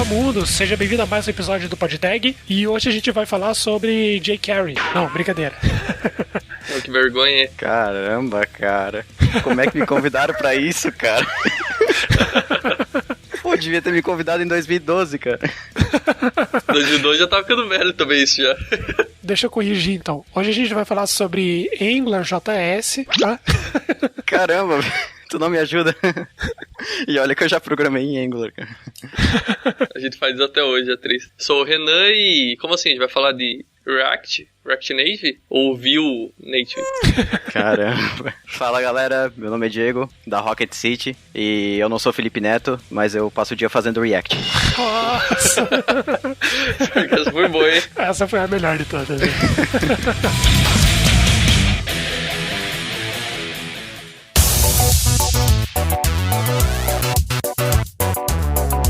Olá, mundo! Seja bem-vindo a mais um episódio do PodTag. E hoje a gente vai falar sobre Jay Carrey. Não, brincadeira. Que vergonha. Caramba, cara. Como é que me convidaram pra isso, cara? Pô, devia ter me convidado em 2012, cara. 2012 já tava ficando velho também isso já. Deixa eu corrigir então. Hoje a gente vai falar sobre AngularJS, tá? Caramba, tu não me ajuda. E olha que eu já programei em Angular, cara. A gente faz isso até hoje, é triste. Sou o Renan e... Como assim? A gente vai falar de React Native ou Vue Native? Caramba. Fala, galera. Meu nome é Diego, da Rocket City. E eu não sou Felipe Neto, mas eu passo o dia fazendo React. Nossa! Essa foi boa, hein? Essa foi a melhor de todas.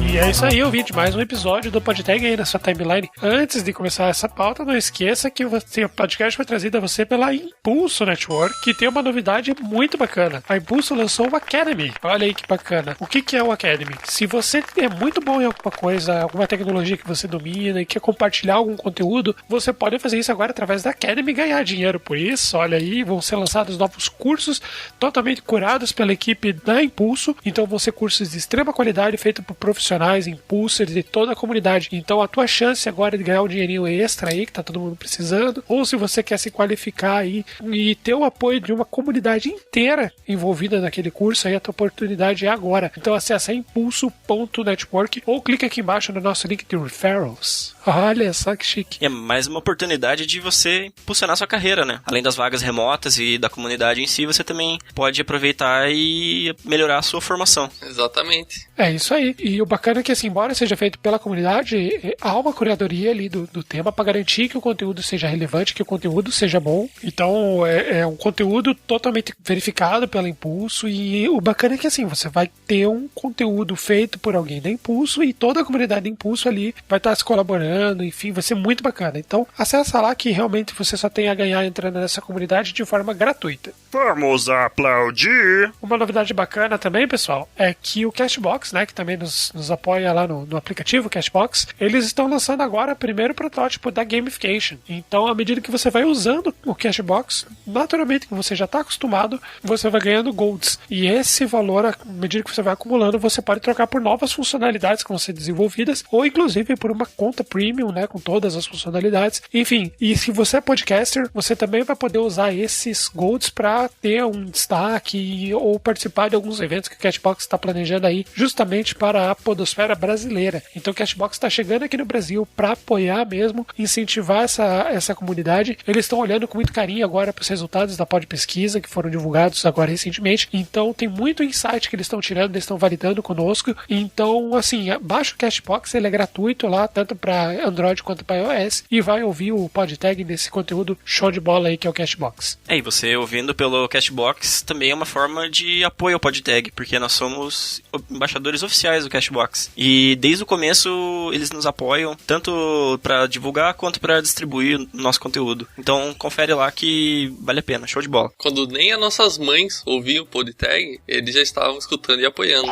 E é isso aí, ouvinte, mais um episódio do PodTag aí na sua timeline. Antes de começar essa pauta, não esqueça que o podcast foi trazido a você pela Impulso Network, que tem uma novidade muito bacana. A Impulso lançou o Academy. Olha aí que bacana. O que é o Academy? Se você é muito bom em alguma coisa, alguma tecnologia que você domina e quer compartilhar algum conteúdo, você pode fazer isso agora através da Academy e ganhar dinheiro por isso. Olha aí, vão ser lançados novos cursos totalmente curados pela equipe da Impulso. Então vão ser cursos de extrema qualidade feitos por profissionais, impulsers de toda a comunidade. Então a tua chance agora de ganhar um dinheirinho extra aí, que tá todo mundo precisando, ou se você quer se qualificar aí e ter o apoio de uma comunidade inteira envolvida naquele curso, aí a tua oportunidade é agora. Então acessa impulso.network ou clica aqui embaixo no nosso link de referrals. Olha só que chique. É mais uma oportunidade de você impulsionar sua carreira, né? Além das vagas remotas e da comunidade em si, você também pode aproveitar e melhorar a sua formação. Exatamente. É isso aí. E o bacana é que, assim, embora seja feito pela comunidade, há uma curadoria ali do tema para garantir que o conteúdo seja relevante, que o conteúdo seja bom. Então, é um conteúdo totalmente verificado pela Impulso. E o bacana é que, assim, você vai ter um conteúdo feito por alguém da Impulso e toda a comunidade da Impulso ali vai estar se colaborando. Enfim, vai ser muito bacana. Então, acessa lá que realmente você só tem a ganhar entrando nessa comunidade de forma gratuita. Vamos aplaudir! Uma novidade bacana também, pessoal, é que o Cashbox, né, que também nos apoia lá no aplicativo Cashbox, eles estão lançando agora o primeiro protótipo da gamification. Então, à medida que você vai usando o Cashbox, naturalmente, que você já está acostumado, você vai ganhando golds. E esse valor, à medida que você vai acumulando, você pode trocar por novas funcionalidades que vão ser desenvolvidas, ou inclusive por uma conta premium, né, com todas as funcionalidades. Enfim, e se você é podcaster, você também vai poder usar esses golds para ter um destaque ou participar de alguns eventos que o Cashbox está planejando aí, justamente para a podosfera brasileira. Então o Cashbox está chegando aqui no Brasil para apoiar mesmo, incentivar essa comunidade. Eles estão olhando com muito carinho agora para os resultados da Podpesquisa, que foram divulgados agora recentemente. Então tem muito insight que eles estão tirando, eles estão validando conosco. Então, assim, baixa o Cashbox, ele é gratuito lá, tanto para Android quanto para iOS, e vai ouvir o PodTag nesse conteúdo show de bola aí que é o Cashbox. E você ouvindo pelo Cashbox também é uma forma de apoio ao PodTag, porque nós somos embaixadores oficiais do Cashbox. E desde o começo eles nos apoiam, tanto para divulgar quanto para distribuir o nosso conteúdo. Então confere lá que vale a pena, show de bola. Quando nem as nossas mães ouviam o PodTag, eles já estavam escutando e apoiando.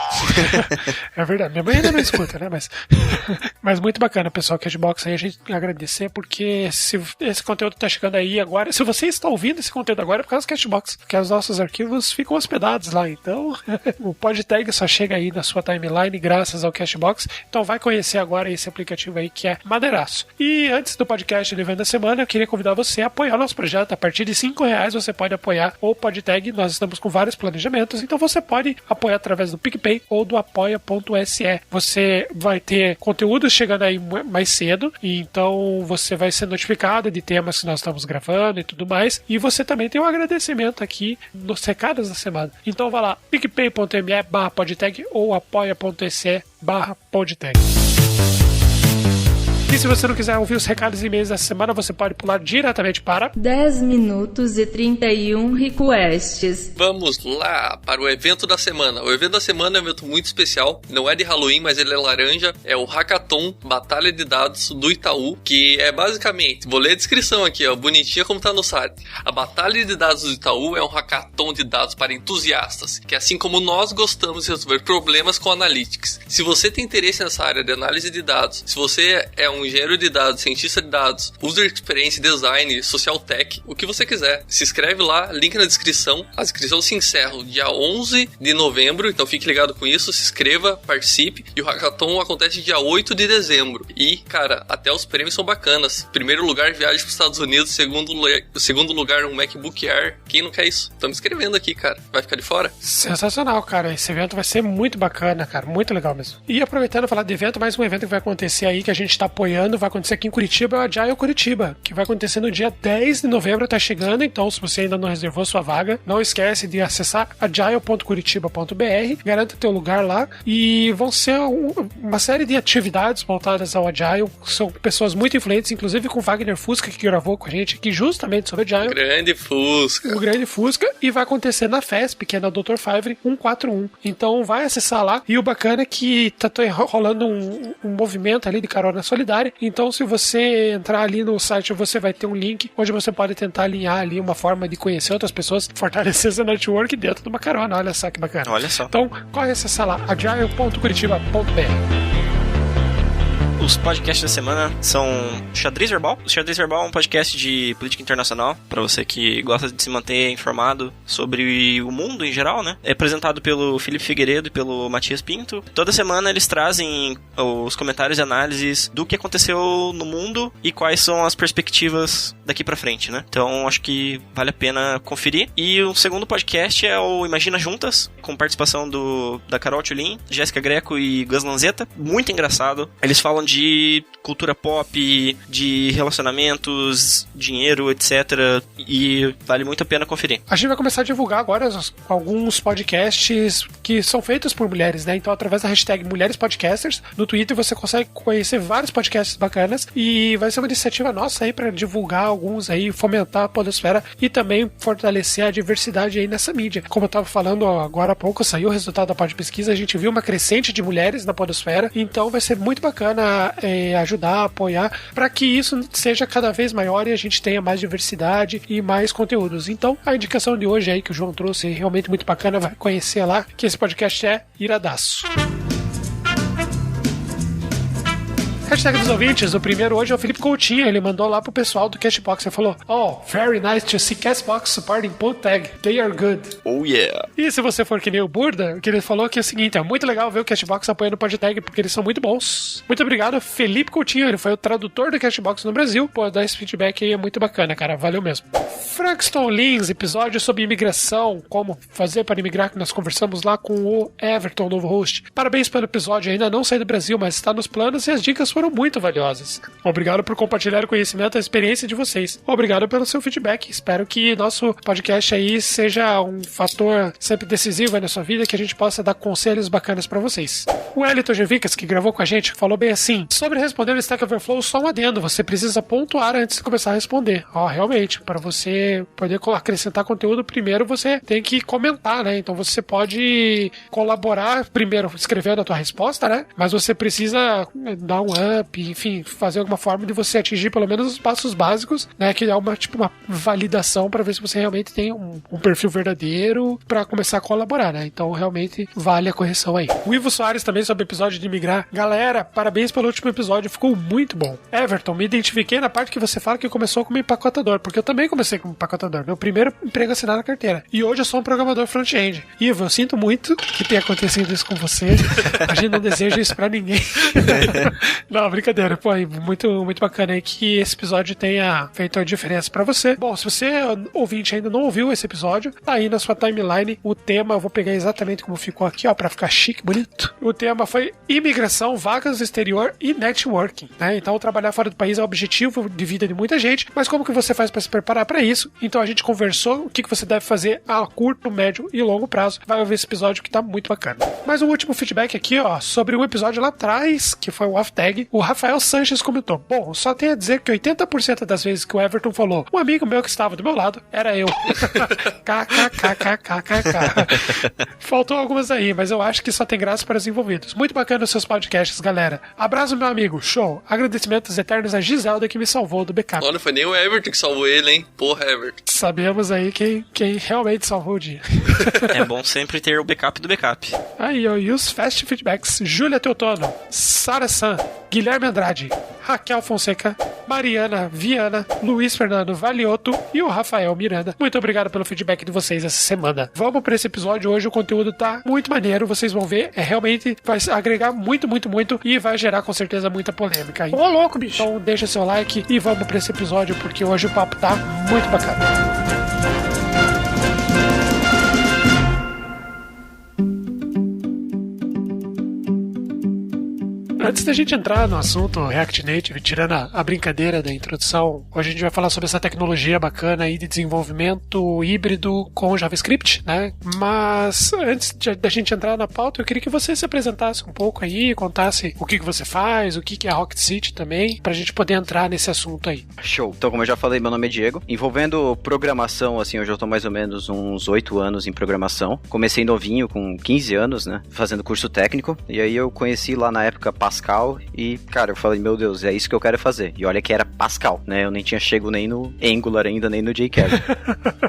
É verdade, minha mãe ainda não escuta, né? Mas muito bacana, pessoal, Cashbox aí, a gente agradecer, porque se esse conteúdo tá chegando aí agora, se você está ouvindo esse conteúdo agora é por causa do Cashbox, porque os nossos arquivos ficam hospedados lá, então o PodTag só chega aí na sua timeline graças ao Cashbox, então vai conhecer agora esse aplicativo aí que é maneiraço. E antes do podcast do evento da semana, eu queria convidar você a apoiar o nosso projeto. A partir de R$5 você pode apoiar o PodTag, nós estamos com vários planejamentos, então você pode apoiar através do PicPay ou do apoia.se. Você vai ter conteúdos chegando aí mais cedo, e então você vai ser notificado de temas que nós estamos gravando e tudo mais, e você também tem um agradecimento aqui nos recados da semana. Então vai lá, picpay.me/podtag ou apoia.se/podtag. E se você não quiser ouvir os recados e e-mails dessa semana, você pode pular diretamente para 10 minutos e 31 requests. Vamos lá para o evento da semana. O evento da semana é um evento muito especial. Não é de Halloween, mas ele é laranja. É o Hackathon Batalha de Dados do Itaú, que é basicamente, vou ler a descrição aqui, ó, bonitinha como tá no site. A Batalha de Dados do Itaú é um hackathon de dados para entusiastas, que assim como nós gostamos de resolver problemas com Analytics. Se você tem interesse nessa área de análise de dados, se você é um engenheiro de dados, cientista de dados, user experience, design, social tech, o que você quiser, se inscreve lá, link na descrição. A inscrição se encerra no dia 11 de novembro, então fique ligado com isso, se inscreva, participe, e o hackathon acontece dia 8 de dezembro. E, cara, até os prêmios são bacanas. Primeiro lugar, viagem para os Estados Unidos, segundo lugar, um MacBook Air. Quem não quer isso? Tô me inscrevendo aqui, cara. Vai ficar de fora? Sensacional, cara. Esse evento vai ser muito bacana, cara. Muito legal mesmo. E aproveitando falar de evento, mais um evento que vai acontecer aí, que a gente tá apoiando, vai acontecer aqui em Curitiba, é o Agile Curitiba, que vai acontecer no dia 10 de novembro, tá chegando, então se você ainda não reservou sua vaga, não esquece de acessar agile.curitiba.br, garanta teu lugar lá, e vão ser uma série de atividades voltadas ao Agile, são pessoas muito influentes, inclusive com o Wagner Fusca, que gravou com a gente aqui justamente sobre Agile. Grande Fusca. O Grande Fusca, e vai acontecer na FESP, que é na Dr. Favre 141. Então vai acessar lá, e o bacana é que tá rolando um movimento ali de carona solidária, então se você entrar ali no site, você vai ter um link onde você pode tentar alinhar ali uma forma de conhecer outras pessoas, fortalecer seu network dentro de uma carona. Olha só que bacana. Olha só. Então, corre acessar lá, agile.curitiba.br. Os podcasts da semana são Xadrez Verbal. O Xadrez Verbal é um podcast de política internacional, para você que gosta de se manter informado sobre o mundo em geral, né? É apresentado pelo Felipe Figueiredo e pelo Matias Pinto. Toda semana eles trazem os comentários e análises do que aconteceu no mundo e quais são as perspectivas daqui pra frente, né? Então acho que vale a pena conferir. E o segundo podcast é o Imagina Juntas, com participação da Carol Tchulin, Jéssica Greco e Gus Lanzetta. Muito engraçado. Eles falam de cultura pop, de relacionamentos, dinheiro, etc. E vale muito a pena conferir. A gente vai começar a divulgar agora alguns podcasts que são feitos por mulheres, né? Então, através da hashtag Mulheres Podcasters, no Twitter você consegue conhecer vários podcasts bacanas e vai ser uma iniciativa nossa aí para divulgar alguns aí, fomentar a podosfera e também fortalecer a diversidade aí nessa mídia. Como eu tava falando agora há pouco, saiu o resultado da pesquisa, a gente viu uma crescente de mulheres na podosfera, então vai ser muito bacana ajudar, apoiar, para que isso seja cada vez maior e a gente tenha mais diversidade e mais conteúdos. Então, a indicação de hoje aí que o João trouxe é realmente muito bacana, vai conhecer lá, que esse podcast é iradaço. Hashtag dos ouvintes, o primeiro hoje é o Felipe Coutinho, ele mandou lá pro pessoal do Castbox, ele falou: "Oh, very nice to see Castbox supporting PodTag, they are good." Oh yeah! E se você for que nem o Burda, o que ele falou que é o seguinte, é muito legal ver o Castbox apoiando o PodTag, porque eles são muito bons. Muito obrigado, Felipe Coutinho, ele foi o tradutor do Castbox no Brasil, pô, dar esse feedback aí é muito bacana, cara, valeu mesmo. Frankston Lins, episódio sobre imigração, como fazer para imigrar, que nós conversamos lá com o Everton, novo host. Parabéns pelo episódio, ainda não saí do Brasil, mas está nos planos e as dicas foram muito valiosas. Obrigado por compartilhar o conhecimento e a experiência de vocês. Obrigado pelo seu feedback. Espero que nosso podcast aí seja um fator sempre decisivo aí na sua vida, que a gente possa dar conselhos bacanas para vocês. O Elton Gevicas, que gravou com a gente, falou bem assim: sobre responder no Stack Overflow, só um adendo, você precisa pontuar antes de começar a responder. Realmente, para você poder acrescentar conteúdo, primeiro você tem que comentar, né? Então você pode colaborar primeiro escrevendo a tua resposta, né? Mas você precisa dar um up, enfim, fazer alguma forma de você atingir pelo menos os passos básicos, né? Que é uma validação para ver se você realmente tem um perfil verdadeiro para começar a colaborar, né? Então realmente vale a correção aí. O Ivo Soares também sobre o episódio de migrar. Galera, parabéns pelo último episódio, ficou muito bom. Everton, me identifiquei na parte que você fala que começou como empacotador, porque eu também comecei como empacotador. Meu primeiro emprego assinado na carteira. E hoje eu sou um programador front-end. Ivo, eu sinto muito que tenha acontecido isso com você. A gente não deseja isso pra ninguém. Não, brincadeira. Pô, muito, muito bacana aí que esse episódio tenha feito a diferença pra você. Bom, se você, ouvinte, ainda não ouviu esse episódio, tá aí na sua timeline o tema, eu vou pegar exatamente como ficou aqui, ó, pra ficar chique, bonito. O tema foi imigração, vagas no exterior e networking, né? Então, trabalhar fora do país é o objetivo de vida de muita gente, mas como que você faz pra se preparar pra isso? Então, a gente conversou o que você deve fazer a curto, médio e longo prazo. Vai ouvir esse episódio que tá muito bacana. Mais um último feedback aqui, ó, sobre um episódio lá atrás, que foi o Off-Tag, tag, o Rafael Sanches comentou: bom, só tenho a dizer que 80% das vezes que o Everton falou um amigo meu que estava do meu lado era eu. KKKKKKK. Faltou algumas aí, mas eu acho que só tem graça para os envolvidos. Muito bacana os seus podcasts, galera. Abraço, meu amigo. Show. Agradecimentos eternos a Giselda que me salvou do backup. Olha, foi nem o Everton que salvou ele, hein? Porra, Everton. Sabemos aí quem realmente salvou o dia. É bom sempre ter o backup do backup. Aí, ó, e os Fast Feedbacks: Júlia Teotono, Sara San, Guilherme Andrade, Raquel Fonseca, Mariana Viana, Luiz Fernando Valiotto e o Rafael Miranda. Muito obrigado pelo feedback de vocês essa semana. Vamos para esse episódio. Hoje o conteúdo tá muito maneiro, vocês vão ver. Realmente vai agregar muito e vai gerar com certeza muita polêmica. Ô, louco, bicho! Então deixa seu like e vamos para esse episódio, porque hoje o papo tá muito bacana. Antes da gente entrar no assunto React Native, tirando a brincadeira da introdução, hoje a gente vai falar sobre essa tecnologia bacana aí de desenvolvimento híbrido com JavaScript, né? Mas antes da gente entrar na pauta, eu queria que você se apresentasse um pouco aí, contasse o que você faz, o que é a Rocket City também, pra gente poder entrar nesse assunto aí. Show. Então, como eu já falei, meu nome é Diego. Envolvendo programação, assim, eu já tô mais ou menos uns 8 anos em programação. Comecei novinho, com 15 anos, né? Fazendo curso técnico. E aí eu conheci lá na época Pascal e, cara, eu falei, meu Deus, é isso que eu quero fazer. E olha que era Pascal, né? Eu nem tinha chego nem no Angular ainda, nem no jQuery.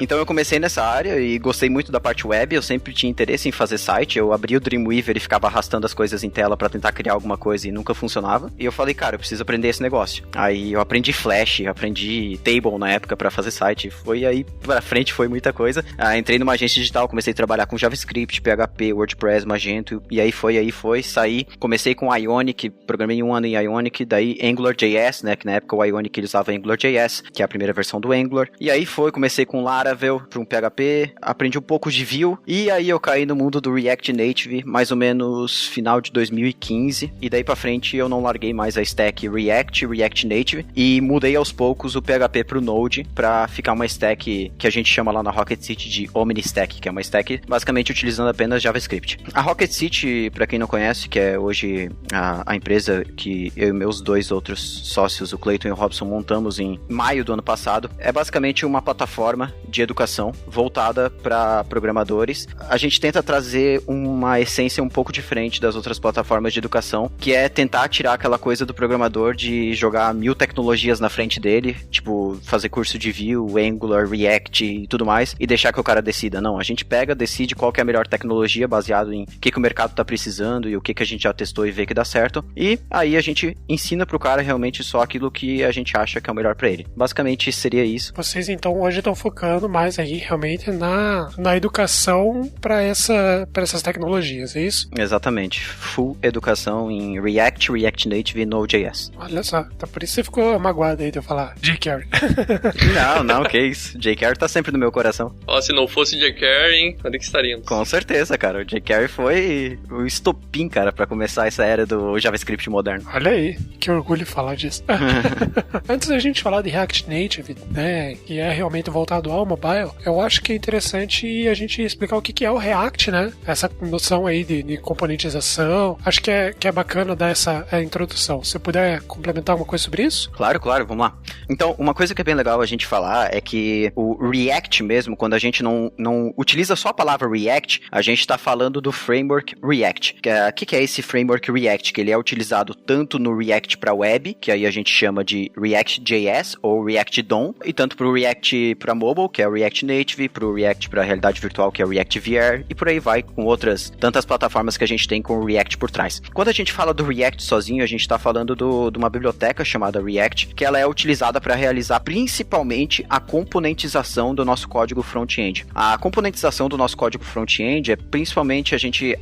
Então eu comecei nessa área e gostei muito da parte web, eu sempre tinha interesse em fazer site, eu abri o Dreamweaver e ficava arrastando as coisas em tela pra tentar criar alguma coisa e nunca funcionava. E eu falei, cara, eu preciso aprender esse negócio. Aí eu aprendi Flash, aprendi Table na época pra fazer site, foi aí pra frente, foi muita coisa. Entrei numa agência digital, comecei a trabalhar com JavaScript, PHP, WordPress, Magento, e aí foi, saí, comecei com Ionic, programei um ano em Ionic, daí AngularJS, né, que na época o Ionic ele usava AngularJS, que é a primeira versão do Angular, e aí comecei com Laravel para um PHP, aprendi um pouco de Vue, e aí eu caí no mundo do React Native, mais ou menos final de 2015, e daí pra frente eu não larguei mais a stack React Native, e mudei aos poucos o PHP pro Node, pra ficar uma stack que a gente chama lá na Rocket City de OmniStack, que é uma stack basicamente utilizando apenas JavaScript. A Rocket City, pra quem não conhece, que é hoje a empresa que eu e meus dois outros sócios, o Clayton e o Robson, montamos em maio do ano passado, é basicamente uma plataforma de educação voltada para programadores. A gente tenta trazer uma essência um pouco diferente das outras plataformas de educação, que é tentar tirar aquela coisa do programador de jogar 1000 tecnologias na frente dele, tipo fazer curso de Vue, Angular, React e tudo mais, e deixar que o cara decida. Não, a gente decide qual que é a melhor tecnologia baseado em o que o mercado tá precisando e o que a gente já testou e vê que dá certo. E aí a gente ensina pro cara realmente só aquilo que a gente acha que é o melhor pra ele. Basicamente seria isso. Vocês então hoje estão focando mais aí realmente na educação para essas tecnologias, é isso? Exatamente. Full educação em React Native e Node.js. Olha só, então por isso você ficou magoado aí de eu falar jQuery. Não, que isso. jQuery tá sempre no meu coração. Ó, se não fosse jQuery, hein? Onde que estaríamos? Com certeza, cara. O jQuery foi o estopim, cara, pra começar essa era do JavaScript moderno. Olha aí, que orgulho falar disso. Antes da gente falar de React Native, né, que é realmente voltado ao mobile, eu acho que é interessante a gente explicar o que é o React, né? Essa noção aí de componentização. Acho que é bacana dar essa introdução. Se puder complementar alguma coisa sobre isso? Claro, vamos lá. Então, uma coisa que é bem legal a gente falar é que o React mesmo, quando a gente não utiliza só a palavra React, a gente tá falando do framework React. O que é esse framework React? Que ele é utilizado tanto no React para web, que aí a gente chama de React.js ou React DOM, e tanto para o React para mobile, que é o React Native, para o React para realidade virtual, que é o React VR, e por aí vai com outras tantas plataformas que a gente tem com o React por trás. Quando a gente fala do React sozinho, a gente está falando de uma biblioteca chamada React, que ela é utilizada para realizar principalmente a componentização do nosso código front-end. A componentização do nosso código front-end é principalmente a gente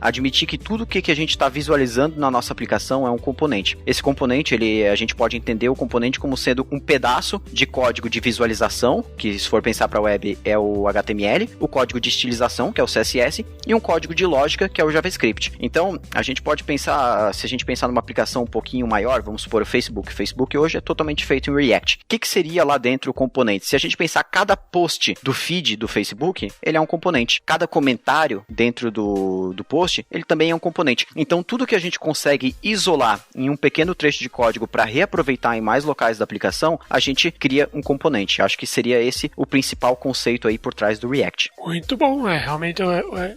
admitir que tudo que a gente está visualizando na nossa aplicação é um componente. Esse componente, a gente pode entender o componente como sendo um pedaço de código de visualização, que se for pensar para a web é o HTML, o código de estilização, que é o CSS, e um código de lógica, que é o JavaScript. Então, a gente pode pensar, se a gente pensar numa aplicação um pouquinho maior, vamos supor o Facebook. O Facebook hoje é totalmente feito em React. O que seria lá dentro o componente? Se a gente pensar cada post do feed do Facebook, ele é um componente. Cada comentário dentro do post, ele também é um componente. Então, tudo que gente consegue isolar em um pequeno trecho de código para reaproveitar em mais locais da aplicação, a gente cria um componente. Acho que seria esse o principal conceito aí por trás do React. Muito bom, realmente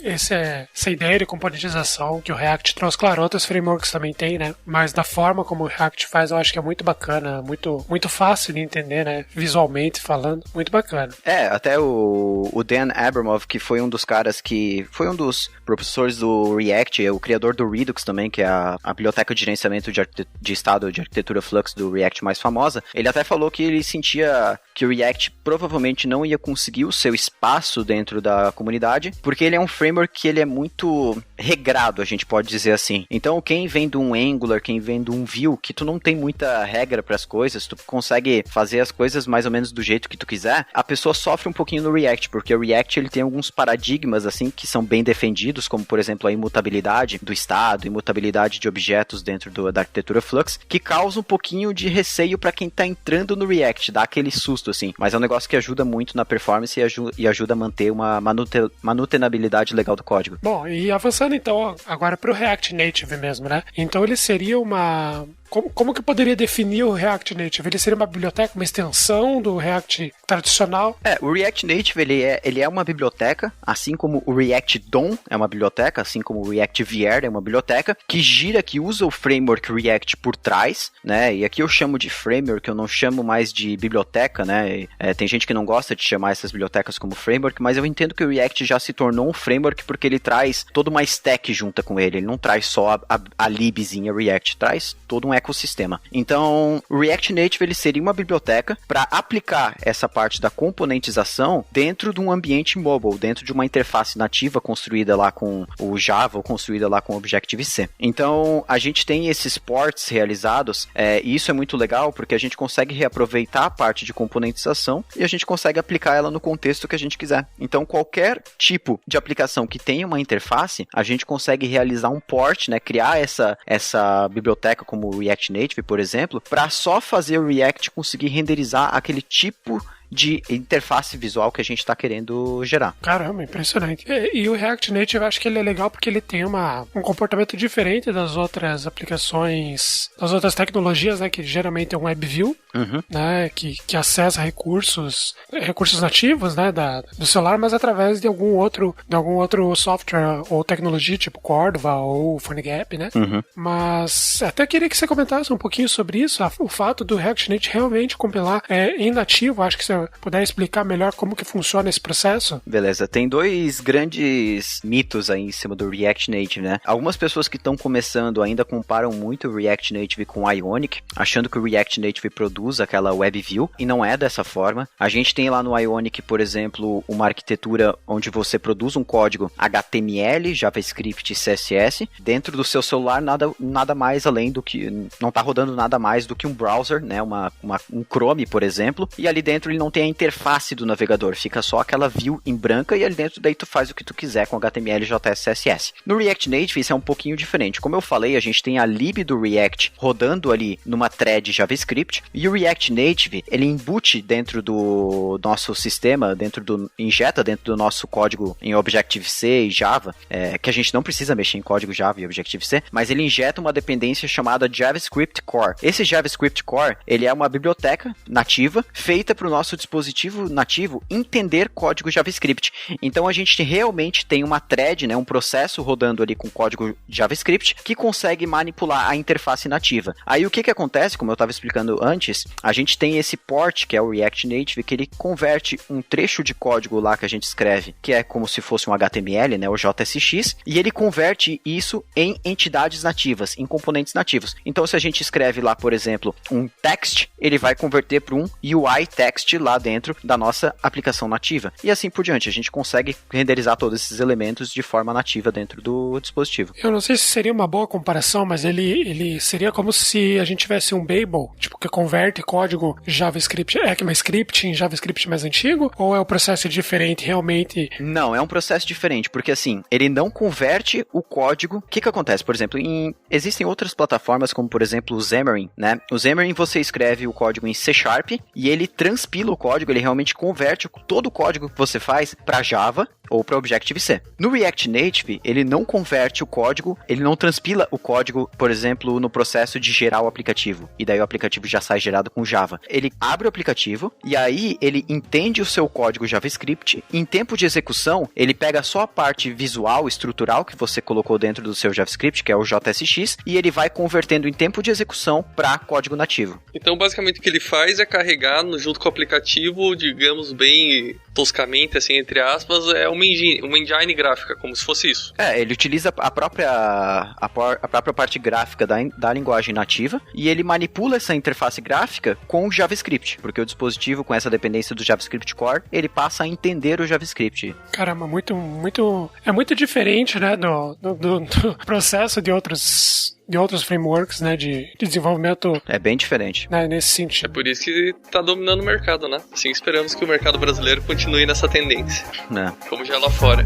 essa ideia de componentização que o React trouxe, claro, outros frameworks também tem, né? Mas da forma como o React faz, eu acho que é muito bacana, muito fácil de entender, né? Visualmente falando, muito bacana. Até o Dan Abramov, que foi um dos caras que foi um dos professores do React, o criador do Redux também, que é a biblioteca de gerenciamento de estado de arquitetura Flux do React mais famosa, ele até falou que ele sentia que o React provavelmente não ia conseguir o seu espaço dentro da comunidade, porque ele é um framework que ele é muito regrado, a gente pode dizer assim. Então, quem vem de um Angular, quem vem de um Vue, que tu não tem muita regra para as coisas, tu consegue fazer as coisas mais ou menos do jeito que tu quiser, a pessoa sofre um pouquinho no React, porque o React ele tem alguns paradigmas assim que são bem defendidos, como por exemplo a imutabilidade do estado, imutabilidade de objetos dentro da arquitetura Flux, que causa um pouquinho de receio para quem tá entrando no React, dá aquele susto assim, mas é um negócio que ajuda muito na performance e ajuda a manter uma manutenabilidade legal do código. Bom, e avançando então agora para o React Native mesmo, né? Então ele seria uma... Como que eu poderia definir o React Native? Ele seria uma biblioteca, uma extensão do React tradicional? O React Native, ele é uma biblioteca, assim como o React DOM é uma biblioteca, assim como o React VR é uma biblioteca, que usa o framework React por trás, né? E aqui eu chamo de framework, eu não chamo mais de biblioteca, né? Tem gente que não gosta de chamar essas bibliotecas como framework, mas eu entendo que o React já se tornou um framework porque ele traz toda uma stack junta com ele não traz só a libzinha React, traz todo um ecossistema. Então, o React Native ele seria uma biblioteca para aplicar essa parte da componentização dentro de um ambiente mobile, dentro de uma interface nativa construída lá com o Java ou construída lá com o Objective-C. Então, a gente tem esses ports realizados e isso é muito legal porque a gente consegue reaproveitar a parte de componentização e a gente consegue aplicar ela no contexto que a gente quiser. Então, qualquer tipo de aplicação que tenha uma interface, a gente consegue realizar um port, né, criar essa biblioteca como o React Native, por exemplo, para só fazer o React conseguir renderizar aquele tipo de interface visual que a gente está querendo gerar. Caramba, impressionante. E o React Native, eu acho que ele é legal porque ele tem um comportamento diferente das outras aplicações, das outras tecnologias, né, que geralmente é um WebView, né, que acessa recursos nativos, né, do celular, mas através de algum outro software ou tecnologia, tipo Cordova ou PhoneGap, né? Mas até queria que você comentasse um pouquinho sobre isso, o fato do React Native realmente compilar em nativo. Acho que você puder explicar melhor como que funciona esse processo? Beleza, tem dois grandes mitos aí em cima do React Native, né? Algumas pessoas que estão começando ainda comparam muito o React Native com o Ionic, achando que o React Native produz aquela WebView, e não é dessa forma. A gente tem lá no Ionic, por exemplo, uma arquitetura onde você produz um código HTML, JavaScript e CSS, dentro do seu celular nada mais além do que... não está rodando nada mais do que um browser, né? Um Chrome, por exemplo, e ali dentro ele não tem a interface do navegador, fica só aquela view em branca e ali dentro daí tu faz o que tu quiser com HTML, JS, CSS. No React Native isso é um pouquinho diferente. Como eu falei, a gente tem a lib do React rodando ali numa thread JavaScript e o React Native, ele embute dentro do nosso sistema, injeta dentro do nosso código em Objective-C e Java, que a gente não precisa mexer em código Java e Objective-C, mas ele injeta uma dependência chamada JavaScript Core. Esse JavaScript Core, ele é uma biblioteca nativa feita para o nosso dispositivo nativo entender código JavaScript. Então a gente realmente tem uma thread, né, um processo rodando ali com código JavaScript que consegue manipular a interface nativa. Aí o que acontece, como eu estava explicando antes, a gente tem esse port, que é o React Native, que ele converte um trecho de código lá que a gente escreve, que é como se fosse um HTML, né, o JSX, e ele converte isso em entidades nativas, em componentes nativos. Então se a gente escreve lá, por exemplo, um text, ele vai converter para um UI text lá dentro da nossa aplicação nativa. E assim por diante, a gente consegue renderizar todos esses elementos de forma nativa dentro do dispositivo. Eu não sei se seria uma boa comparação, mas ele seria como se a gente tivesse um Babel, tipo, que converte converte código JavaScript, ECMAScript em JavaScript mais antigo? Ou é um processo diferente realmente? Não, é um processo diferente, porque assim, ele não converte o código. O que acontece? Por exemplo, existem outras plataformas, como por exemplo o Xamarin, né? O Xamarin você escreve o código em C# e ele transpila o código, ele realmente converte todo o código que você faz para Java ou para Objective-C. No React Native, ele não converte o código, ele não transpila o código, por exemplo, no processo de gerar o aplicativo. E daí o aplicativo já sai gerado com Java. Ele abre o aplicativo e aí ele entende o seu código JavaScript. Em tempo de execução, ele pega só a parte visual, estrutural que você colocou dentro do seu JavaScript, que é o JSX, e ele vai convertendo em tempo de execução para código nativo. Então, basicamente, o que ele faz é carregar junto com o aplicativo, digamos bem toscamente, assim, entre aspas, é uma engine gráfica, como se fosse isso. Ele utiliza a própria parte gráfica da linguagem nativa e ele manipula essa interface gráfica com o JavaScript, porque o dispositivo com essa dependência do JavaScript Core, ele passa a entender o JavaScript. Caramba, é muito diferente, né, do processo de outros frameworks, né, de desenvolvimento. É bem diferente. Né, nesse sentido. É por isso que tá dominando o mercado, né? Assim, esperamos que o mercado brasileiro continue nessa tendência. Como já é lá fora.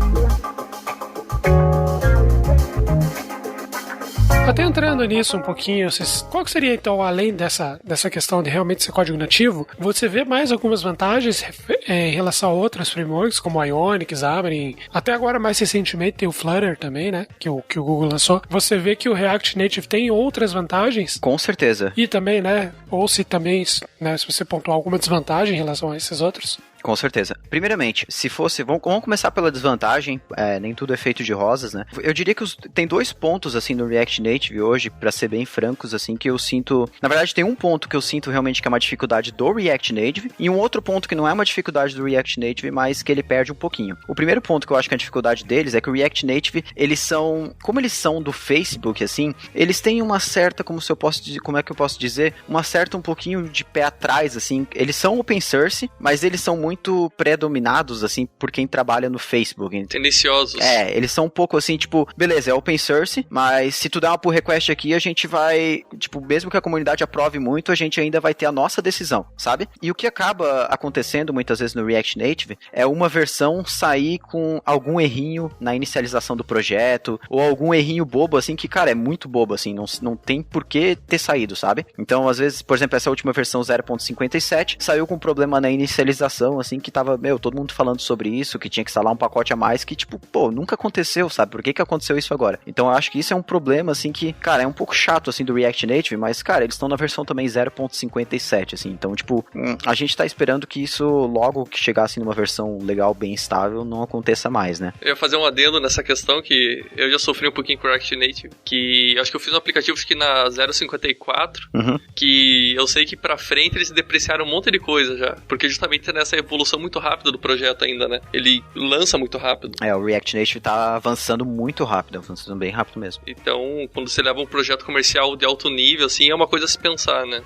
Até entrando nisso um pouquinho, qual que seria então, além dessa questão de realmente ser código nativo, você vê mais algumas vantagens em relação a outros frameworks, como Ionic, Xamarin, até agora mais recentemente tem o Flutter também, né, que o Google lançou. Você vê que o React Native tem outras vantagens? Com certeza. E também, né, ou se também, né, se você pontuar alguma desvantagem em relação a esses outros? Com certeza. Primeiramente, se fosse... Vamos começar pela desvantagem. Nem tudo é feito de rosas, né? Eu diria que tem dois pontos, assim, no React Native hoje, pra ser bem francos, assim, que eu sinto... Na verdade, tem um ponto que eu sinto realmente que é uma dificuldade do React Native, e um outro ponto que não é uma dificuldade do React Native, mas que ele perde um pouquinho. O primeiro ponto que eu acho que é a dificuldade deles é que o React Native, eles são... Como eles são do Facebook, assim, eles têm uma certa, como é que eu posso dizer? Uma certa um pouquinho de pé atrás, assim. Eles são open source, mas eles são muito predominados, assim, por quem trabalha no Facebook. Tendenciosos. Eles são um pouco assim, tipo, beleza, é open source, mas se tu der uma pull request aqui, a gente vai, tipo, mesmo que a comunidade aprove muito, a gente ainda vai ter a nossa decisão, sabe? E o que acaba acontecendo muitas vezes no React Native é uma versão sair com algum errinho na inicialização do projeto, ou algum errinho bobo, assim, que, cara, é muito bobo, assim, não tem por que ter saído, sabe? Então, às vezes, por exemplo, essa última versão 0.57 saiu com um problema na inicialização, assim, que tava, todo mundo falando sobre isso, que tinha que instalar um pacote a mais, que tipo, nunca aconteceu, sabe? Por que aconteceu isso agora? Então eu acho que isso é um problema, assim, que, cara, é um pouco chato, assim, do React Native, mas, cara, eles estão na versão também 0.57, assim, então, tipo, a gente tá esperando que isso, logo que chegasse numa versão legal, bem estável, não aconteça mais, né? Eu ia fazer um adendo nessa questão, que eu já sofri um pouquinho com o React Native, que acho que eu fiz um aplicativo, acho que na 0.54, que eu sei que pra frente eles depreciaram um monte de coisa já, porque justamente nessa evolução muito rápida do projeto ainda, né? Ele lança muito rápido. O React Native tá avançando muito rápido, avançando bem rápido mesmo. Então, quando você leva um projeto comercial de alto nível, assim, é uma coisa a se pensar, né?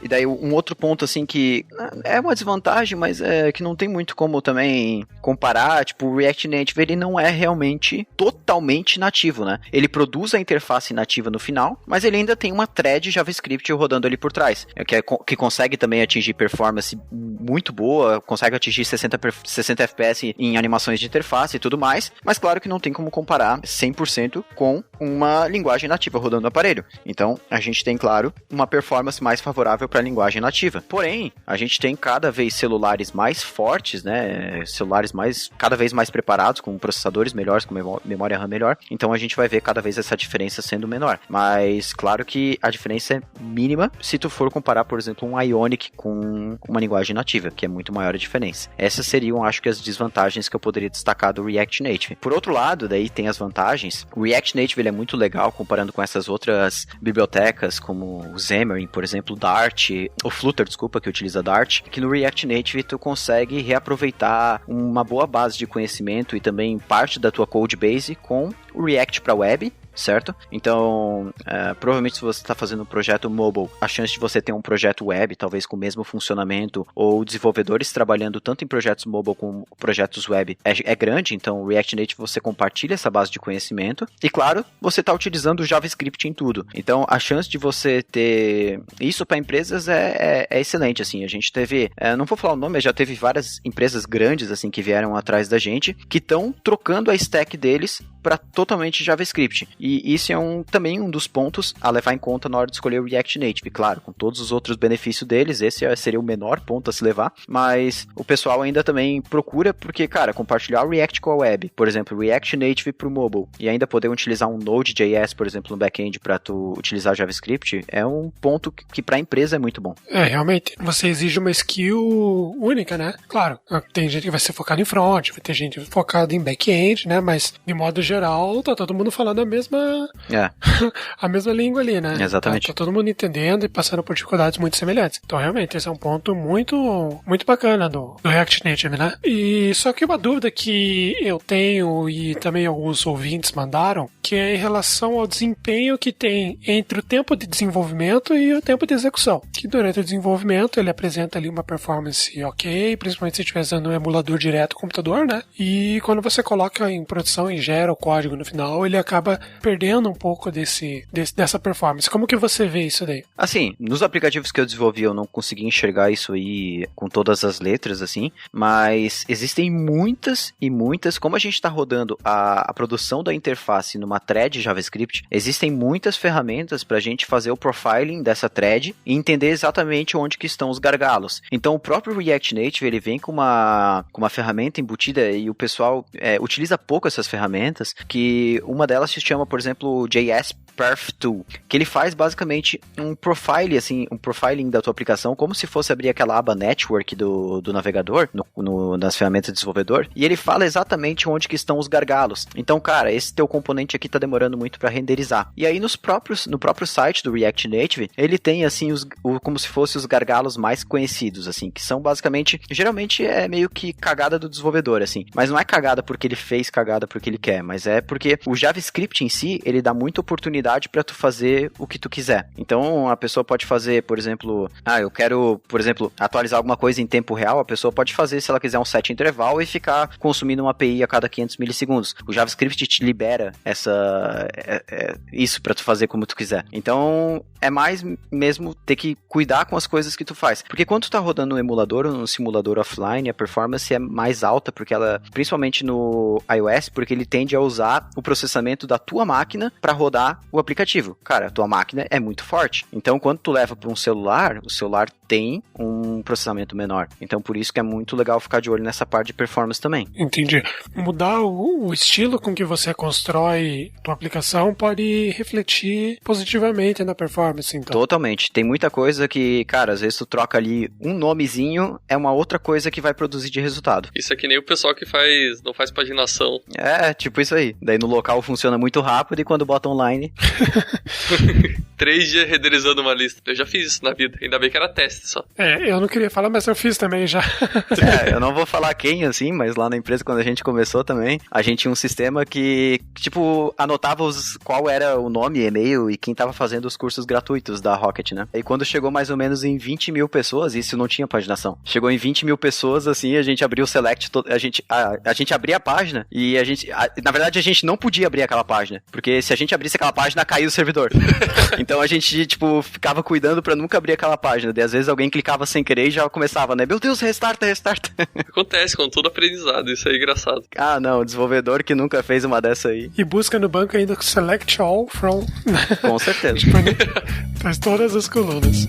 E daí um outro ponto, assim, que é uma desvantagem, mas é que não tem muito como também comparar, tipo, o React Native, ele não é realmente totalmente nativo, né? Ele produz a interface nativa no final, mas ele ainda tem uma thread JavaScript rodando ali por trás, que consegue também atingir performance muito boa, consegue atingir 60 FPS em animações de interface e tudo mais, mas claro que não tem como comparar 100% com uma linguagem nativa rodando no aparelho. Então, a gente tem, claro, uma performance mais favorável para a linguagem nativa. Porém, a gente tem cada vez celulares mais fortes, né? Celulares cada vez mais preparados, com processadores melhores, com memória RAM melhor. Então, a gente vai ver cada vez essa diferença sendo menor. Mas, claro que a diferença é mínima se tu for comparar, por exemplo, um Ionic com uma linguagem nativa, que é muito maior a diferença. Essas seriam, acho que, as desvantagens que eu poderia destacar do React Native. Por outro lado, daí tem as vantagens. O React Native ele é muito legal comparando com essas outras bibliotecas, como o Xamarin, por exemplo, Dart, o Flutter, desculpa, que utiliza Dart, que no React Native tu consegue reaproveitar uma boa base de conhecimento e também parte da tua code base com o React para web, certo? Então, provavelmente se você está fazendo um projeto mobile, a chance de você ter um projeto web, talvez com o mesmo funcionamento, ou desenvolvedores trabalhando tanto em projetos mobile como projetos web, é grande. Então, o React Native você compartilha essa base de conhecimento. E claro, você está utilizando o JavaScript em tudo. Então, a chance de você ter isso para empresas é excelente, assim. A gente teve, não vou falar o nome, mas já teve várias empresas grandes, assim, que vieram atrás da gente, que estão trocando a stack deles para totalmente JavaScript. E isso é também um dos pontos a levar em conta na hora de escolher o React Native. Claro, com todos os outros benefícios deles, esse seria o menor ponto a se levar, mas o pessoal ainda também procura, porque, cara, compartilhar o React com a web, por exemplo, React Native para o mobile, e ainda poder utilizar um Node.js, por exemplo, no back-end para tu utilizar JavaScript, é um ponto que para a empresa é muito bom. Realmente, você exige uma skill única, né? Claro, tem gente que vai ser focada em front, vai ter gente focada em back-end, né? Mas, de modo geral, tá todo mundo falando a mesma a mesma língua ali, né? Exatamente. Tá todo mundo entendendo e passando por dificuldades muito semelhantes. Então, realmente, esse é um ponto muito, muito bacana do React Native, né? E só que uma dúvida que eu tenho e também alguns ouvintes mandaram, que é em relação ao desempenho que tem entre o tempo de desenvolvimento e o tempo de execução. Que durante o desenvolvimento ele apresenta ali uma performance ok, principalmente se estiver usando um emulador direto do computador, né? E quando você coloca em produção e gera o código no final, ele acaba perdendo um pouco dessa performance. Como que você vê isso daí? Assim, nos aplicativos que eu desenvolvi eu não consegui enxergar isso aí com todas as letras, assim, mas existem muitas e muitas, como a gente está rodando a produção da interface numa thread JavaScript, existem muitas ferramentas para a gente fazer o profiling dessa thread e entender exatamente onde que estão os gargalos. Então o próprio React Native, ele vem com uma ferramenta embutida e o pessoal utiliza pouco essas ferramentas, que uma delas se chama, por exemplo, JS Perf Tool, que ele faz basicamente um profiling da tua aplicação, como se fosse abrir aquela aba Network do navegador, nas ferramentas de desenvolvedor, e ele fala exatamente onde que estão os gargalos. Então, cara, esse teu componente aqui tá demorando muito para renderizar. E aí no próprio site do React Native, ele tem assim como se fossem os gargalos mais conhecidos, assim, que são basicamente, geralmente é meio que cagada do desenvolvedor, assim, mas não é cagada porque ele fez cagada porque ele quer, mas é porque o JavaScript em si, ele dá muita oportunidade para tu fazer o que tu quiser. Então, a pessoa pode fazer, por exemplo, eu quero, por exemplo, atualizar alguma coisa em tempo real, a pessoa pode fazer, se ela quiser, um set interval e ficar consumindo uma API a cada 500 milissegundos. O JavaScript te libera isso para tu fazer como tu quiser. Então, é mais mesmo ter que cuidar com as coisas que tu faz. Porque quando tu tá rodando no emulador ou no simulador offline, a performance é mais alta, porque ela, principalmente no iOS, porque ele tende a usar o processamento da tua máquina para rodar o aplicativo. Cara, a tua máquina é muito forte. Então, quando tu leva para um celular, o celular tem um processamento menor. Então, por isso que é muito legal ficar de olho nessa parte de performance também. Entendi. Mudar o estilo com que você constrói tua aplicação pode refletir positivamente na performance, então. Totalmente. Tem muita coisa que, cara, às vezes tu troca ali um nomezinho, é uma outra coisa que vai produzir de resultado. Isso é que nem o pessoal que não faz paginação. É, tipo isso aí. Daí no local funciona muito rápido e quando bota online... 3 dias renderizando uma lista. Eu já fiz isso na vida. Ainda bem que era teste só. Eu não queria falar, mas eu fiz também já. Eu não vou falar quem, assim, mas lá na empresa, quando a gente começou também, a gente tinha um sistema que, tipo, anotava qual era o nome, e-mail e quem tava fazendo os cursos gratuitos da Rocket, né? E quando chegou mais ou menos em 20 mil pessoas, isso não tinha paginação. Chegou em 20 mil pessoas, assim, a gente abriu o select, a gente abria a página e na verdade a gente não podia abrir aquela página, porque se a gente abrisse aquela página, caía o servidor. Então a gente, tipo, ficava cuidando pra nunca abrir aquela página. Daí às vezes alguém clicava sem querer e já começava, né? Meu Deus, restarta. Acontece com todo aprendizado, isso é engraçado. Ah, não, o desenvolvedor que nunca fez uma dessa aí. E busca no banco ainda select all from... Com certeza. Faz todas as colunas.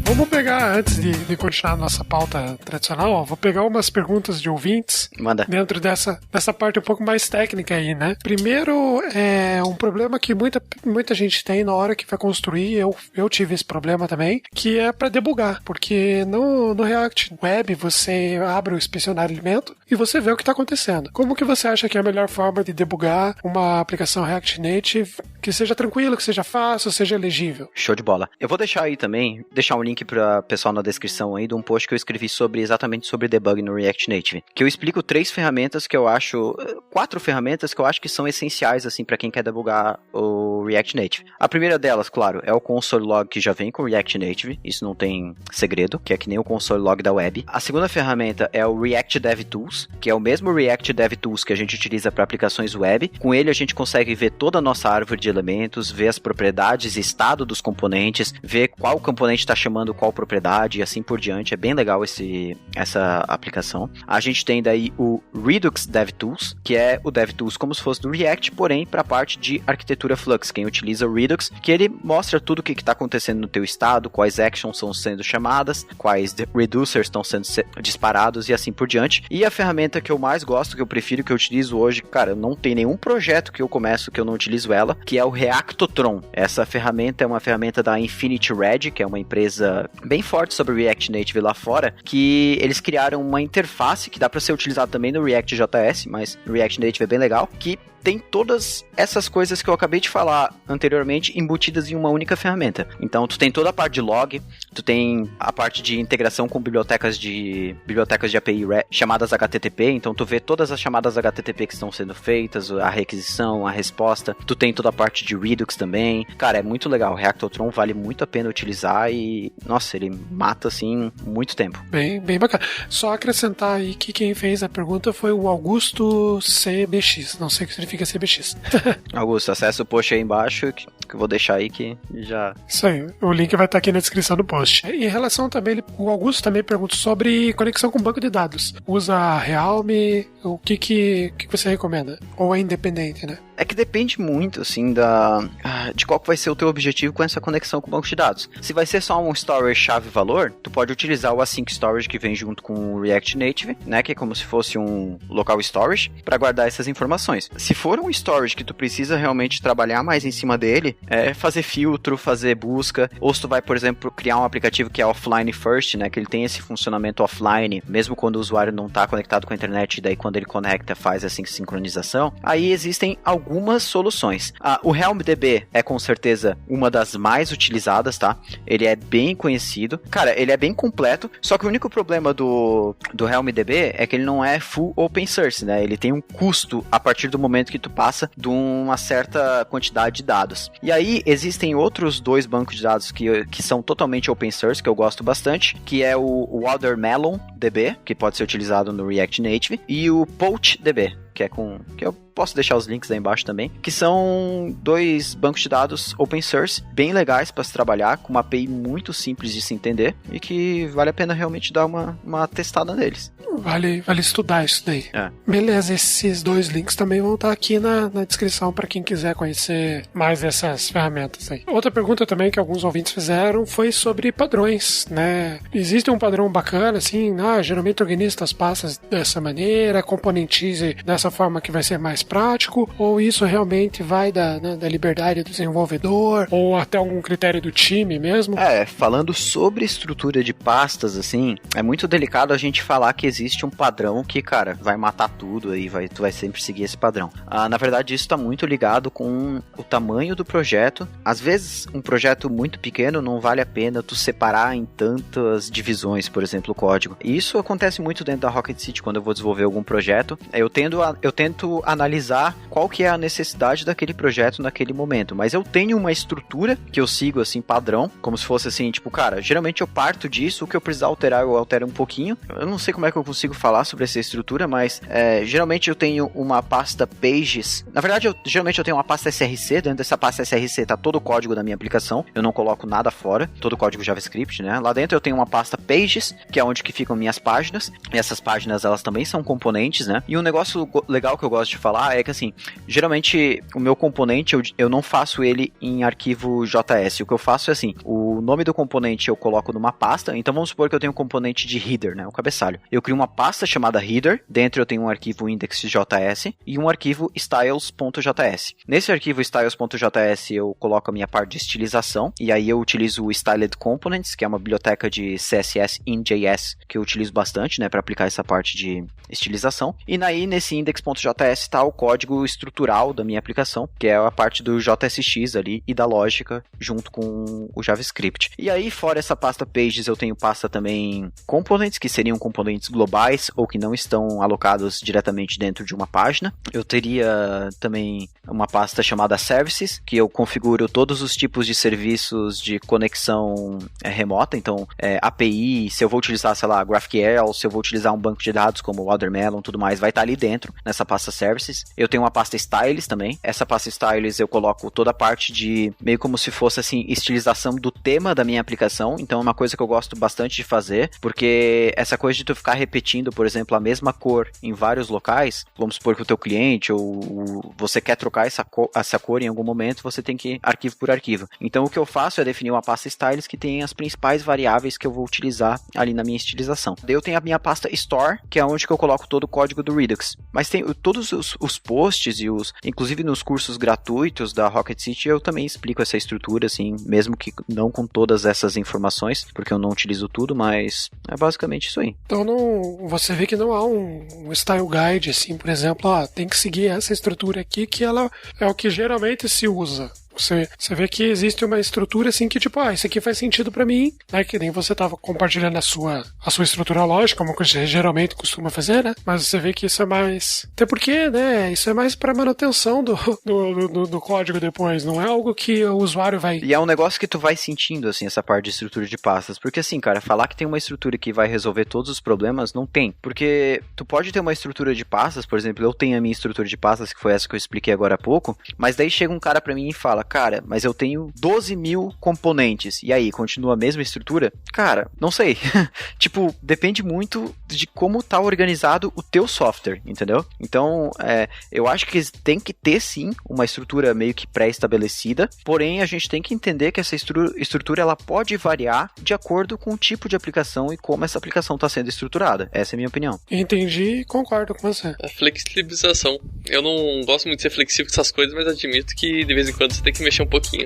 Vamos pegar, antes de continuar a nossa pauta tradicional, vou pegar umas perguntas de ouvintes. Manda. Dentro dessa parte um pouco mais técnica aí, né? Primeiro, é um problema que muita gente tem na hora que vai construir, eu tive esse problema também, que é para debugar, porque no React Web você abre o inspecionar elemento e você vê o que está acontecendo. Como que você acha que é a melhor forma de debugar uma aplicação React Native que que seja tranquilo, que seja fácil, seja legível. Show de bola. Eu vou deixar aí também, deixar um link para pessoal na descrição aí de um post que eu escrevi exatamente sobre debug no React Native, que eu explico 4 ferramentas que eu acho que são essenciais assim para quem quer debugar o React Native. A primeira delas, claro, é o console log que já vem com o React Native, isso não tem segredo, que é que nem o console log da web. A segunda ferramenta é o React DevTools, que é o mesmo React DevTools que a gente utiliza para aplicações web. Com ele a gente consegue ver toda a nossa árvore de elementos, ver as propriedades e estado dos componentes, ver qual componente está chamando qual propriedade e assim por diante. É bem legal essa aplicação. A gente tem daí o Redux DevTools, que é o DevTools como se fosse do React, porém para a parte de arquitetura Flux. Quem utiliza o Redux, que ele mostra tudo o que está acontecendo no teu estado, quais actions estão sendo chamadas, quais reducers estão sendo disparados e assim por diante. E a ferramenta que eu mais gosto, que eu prefiro, que eu utilizo hoje, cara, não tem nenhum projeto que eu começo que eu não utilizo ela, que é o Reactotron. Essa ferramenta é uma ferramenta da Infinity Red, que é uma empresa bem forte sobre React Native lá fora, que eles criaram uma interface que dá para ser utilizada também no React.js, mas no React Native é bem legal, que tem todas essas coisas que eu acabei de falar anteriormente embutidas em uma única ferramenta. Então, tu tem toda a parte de log, tu tem a parte de integração com bibliotecas de API chamadas HTTP, então tu vê todas as chamadas HTTP que estão sendo feitas, a requisição, a resposta. Tu tem toda a parte de Redux também. Cara, é muito legal. O Reactotron vale muito a pena utilizar e, nossa, ele mata, assim, muito tempo. Bem bacana. Só acrescentar aí que quem fez a pergunta foi o Augusto CBX. Não sei o que significa CBX. Augusto, acessa o post aí embaixo que eu vou deixar aí que já... Isso aí, o link vai estar aqui na descrição do post. Em relação também, o Augusto também pergunta sobre conexão com banco de dados. Usa Realm, o que você recomenda? Ou é independente, né? É que depende muito, assim, de qual vai ser o teu objetivo com essa conexão com o banco de dados. Se vai ser só um storage chave-valor, tu pode utilizar o Async Storage que vem junto com o React Native, né, que é como se fosse um local storage, para guardar essas informações. Se for um storage que tu precisa realmente trabalhar mais em cima dele, é fazer filtro, fazer busca, ou se tu vai, por exemplo, criar um aplicativo que é offline first, né, que ele tem esse funcionamento offline, mesmo quando o usuário não está conectado com a internet, e daí quando ele conecta faz essa sincronização, aí existem algumas soluções. O RealmDB é com certeza uma das mais utilizadas, tá? Ele é bem conhecido. Cara, ele é bem completo, só que o único problema do RealmDB é que ele não é full open source, né? Ele tem um custo a partir do momento que tu passa de uma certa quantidade de dados. E aí existem outros 2 bancos de dados que são totalmente open source, que eu gosto bastante, que é o Watermelon DB, que pode ser utilizado no React Native, e o PouchDB, que eu posso deixar os links aí embaixo também, que são 2 bancos de dados open source, bem legais para se trabalhar, com uma API muito simples de se entender, e que vale a pena realmente dar uma testada neles. Vale estudar isso daí. É. Beleza, esses 2 links também vão estar aqui na descrição para quem quiser conhecer mais dessas ferramentas aí. Outra pergunta também que alguns ouvintes fizeram foi sobre padrões, né? Existe um padrão bacana, assim, geralmente organiza as pastas dessa maneira, componentize dessa forma que vai ser mais prático, ou isso realmente vai da liberdade do desenvolvedor, ou até algum critério do time mesmo? Falando sobre estrutura de pastas, assim, é muito delicado a gente falar que existe um padrão que, cara, vai matar tudo e tu vai sempre seguir esse padrão. Na verdade, isso está muito ligado com o tamanho do projeto. Às vezes, um projeto muito pequeno não vale a pena tu separar em tantas divisões, por exemplo, o código. E isso acontece muito dentro da Rocket City, quando eu vou desenvolver algum projeto. Eu tento analisar qual que é a necessidade daquele projeto naquele momento, mas eu tenho uma estrutura que eu sigo, assim, padrão, como se fosse assim, tipo, cara, geralmente eu parto disso, o que eu precisar alterar, eu altero um pouquinho. Eu não sei como é que eu consigo falar sobre essa estrutura, mas geralmente eu tenho uma pasta pages. Na verdade, geralmente eu tenho uma pasta SRC, dentro dessa pasta SRC tá todo o código da minha aplicação, eu não coloco nada fora, todo o código JavaScript, né? Lá dentro eu tenho uma pasta pages, que é onde que ficam minhas páginas, e essas páginas, elas também são componentes, né? E um negócio legal que eu gosto de falar é que, assim, geralmente o meu componente, eu não faço ele em arquivo JS. O que eu faço é assim, o nome do componente eu coloco numa pasta. Então vamos supor que eu tenho um componente de header, né, o cabeçalho. Eu crio uma pasta chamada header, dentro eu tenho um arquivo index.js e um arquivo styles.js. Nesse arquivo styles.js eu coloco a minha parte de estilização, e aí eu utilizo o Styled Components, que é uma biblioteca de CSS in JS que eu utilizo bastante, né, para aplicar essa parte de estilização. E aí nesse index.js está o código estrutural da minha aplicação, que é a parte do JSX ali e da lógica junto com o JavaScript. E aí, fora essa pasta pages, eu tenho pasta também components, que seriam componentes globais ou que não estão alocados diretamente dentro de uma página. Eu teria também uma pasta chamada services, que eu configuro todos os tipos de serviços de conexão remota, então API, se eu vou utilizar, sei lá, GraphQL, se eu vou utilizar um banco de dados como Watermelon, tudo mais, vai estar ali dentro, nessa pasta services. Eu tenho uma pasta styles também. Essa pasta styles eu coloco toda a parte de, meio como se fosse assim, estilização do tema da minha aplicação, então é uma coisa que eu gosto bastante de fazer, porque essa coisa de tu ficar repetindo, por exemplo, a mesma cor em vários locais, vamos supor que o teu cliente ou você quer trocar essa cor em algum momento, você tem que ir arquivo por arquivo. Então o que eu faço é definir uma pasta styles que tem as principais variáveis que eu vou utilizar ali na minha estilização. Daí eu tenho a minha pasta store, que é onde que eu coloco todo o código do Redux. Mas tem todos os posts e inclusive nos cursos gratuitos da Rocket City, eu também explico essa estrutura, assim, mesmo que não com todas essas informações, porque eu não utilizo tudo, mas é basicamente isso aí. Então você vê que não há um style guide, assim, por exemplo, tem que seguir essa estrutura aqui, que ela é o que geralmente se usa. Você vê que existe uma estrutura assim que, tipo, isso aqui faz sentido pra mim, né? Que nem você tava compartilhando a sua estrutura lógica, como você geralmente costuma fazer, né? Mas você vê que isso é mais... Até porque, né? Isso é mais pra manutenção do código depois, não é algo que o usuário vai... E é um negócio que tu vai sentindo, assim, essa parte de estrutura de pastas. Porque, assim, cara, falar que tem uma estrutura que vai resolver todos os problemas, não tem. Porque tu pode ter uma estrutura de pastas, por exemplo, eu tenho a minha estrutura de pastas, que foi essa que eu expliquei agora há pouco, mas daí chega um cara pra mim e fala, cara, mas eu tenho 12 mil componentes, e aí, continua a mesma estrutura? Cara, não sei. Tipo, depende muito de como tá organizado o teu software, entendeu? Então, eu acho que tem que ter, sim, uma estrutura meio que pré-estabelecida, porém, a gente tem que entender que essa estrutura ela pode variar de acordo com o tipo de aplicação e como essa aplicação está sendo estruturada. Essa é a minha opinião. Entendi e concordo com você. A flexibilização. Eu não gosto muito de ser flexível com essas coisas, mas admito que de vez em quando você tem que mexer um pouquinho.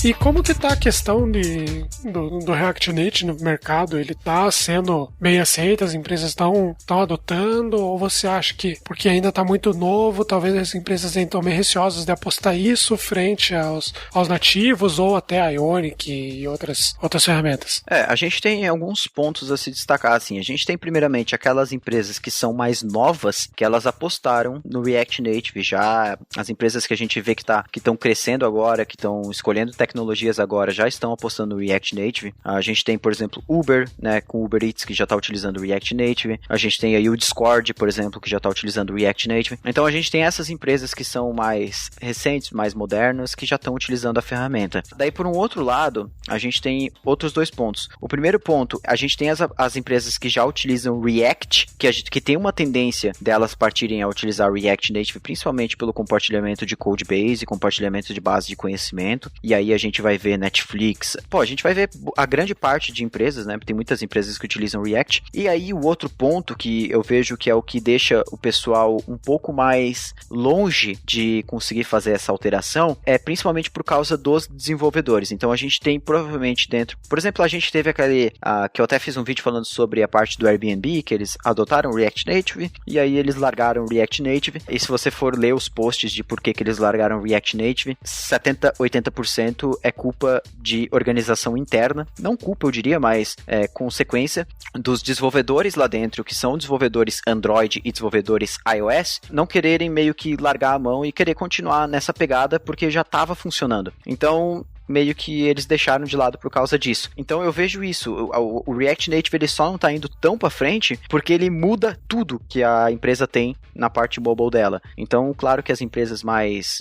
E como que tá a questão do React Native no mercado? Ele tá sendo bem aceito? As empresas estão adotando? Ou você acha que, porque ainda tá muito novo, talvez as empresas estão meio receosas de apostar isso frente aos nativos ou até a Ionic e outras ferramentas? A gente tem alguns pontos a se destacar, assim. A gente tem primeiramente aquelas empresas que são mais novas, que elas apostaram no React Native já. As empresas que a gente vê que estão crescendo agora, que estão escolhendo tecnologias agora, já estão apostando no React Native. A gente tem, por exemplo, Uber, né, com o Uber Eats, que já está utilizando o React Native. A gente tem aí o Discord, por exemplo, que já está utilizando o React Native. Então a gente tem essas empresas que são mais recentes, mais modernas, que já estão utilizando a ferramenta. Daí, por um outro lado, a gente tem outros dois pontos. O primeiro ponto, a gente tem as empresas que já utilizam React, que tem uma tendência delas partirem a utilizar o React Native, principalmente pelo compartilhamento de codebase, compartilhamento de base de conhecimento. E aí a gente vai ver Netflix. A gente vai ver a grande parte de empresas, né? Tem muitas empresas que utilizam React. E aí o outro ponto que eu vejo que é o que deixa o pessoal um pouco mais longe de conseguir fazer essa alteração é principalmente por causa dos desenvolvedores. Então a gente tem provavelmente dentro... Por exemplo, a gente teve que eu até fiz um vídeo falando sobre a parte do Airbnb, que eles adotaram o React Native e aí eles largaram o React Native. E se você for ler os posts de por que eles largaram o React Native, 70-80% é culpa de organização interna. Não culpa, eu diria, mas é consequência dos desenvolvedores lá dentro, que são desenvolvedores Android e desenvolvedores iOS, não quererem meio que largar a mão e querer continuar nessa pegada porque já estava funcionando. Então, meio que eles deixaram de lado por causa disso. Então eu vejo isso, o React Native ele só não tá indo tão pra frente porque ele muda tudo que a empresa tem na parte mobile dela. Então, claro que as empresas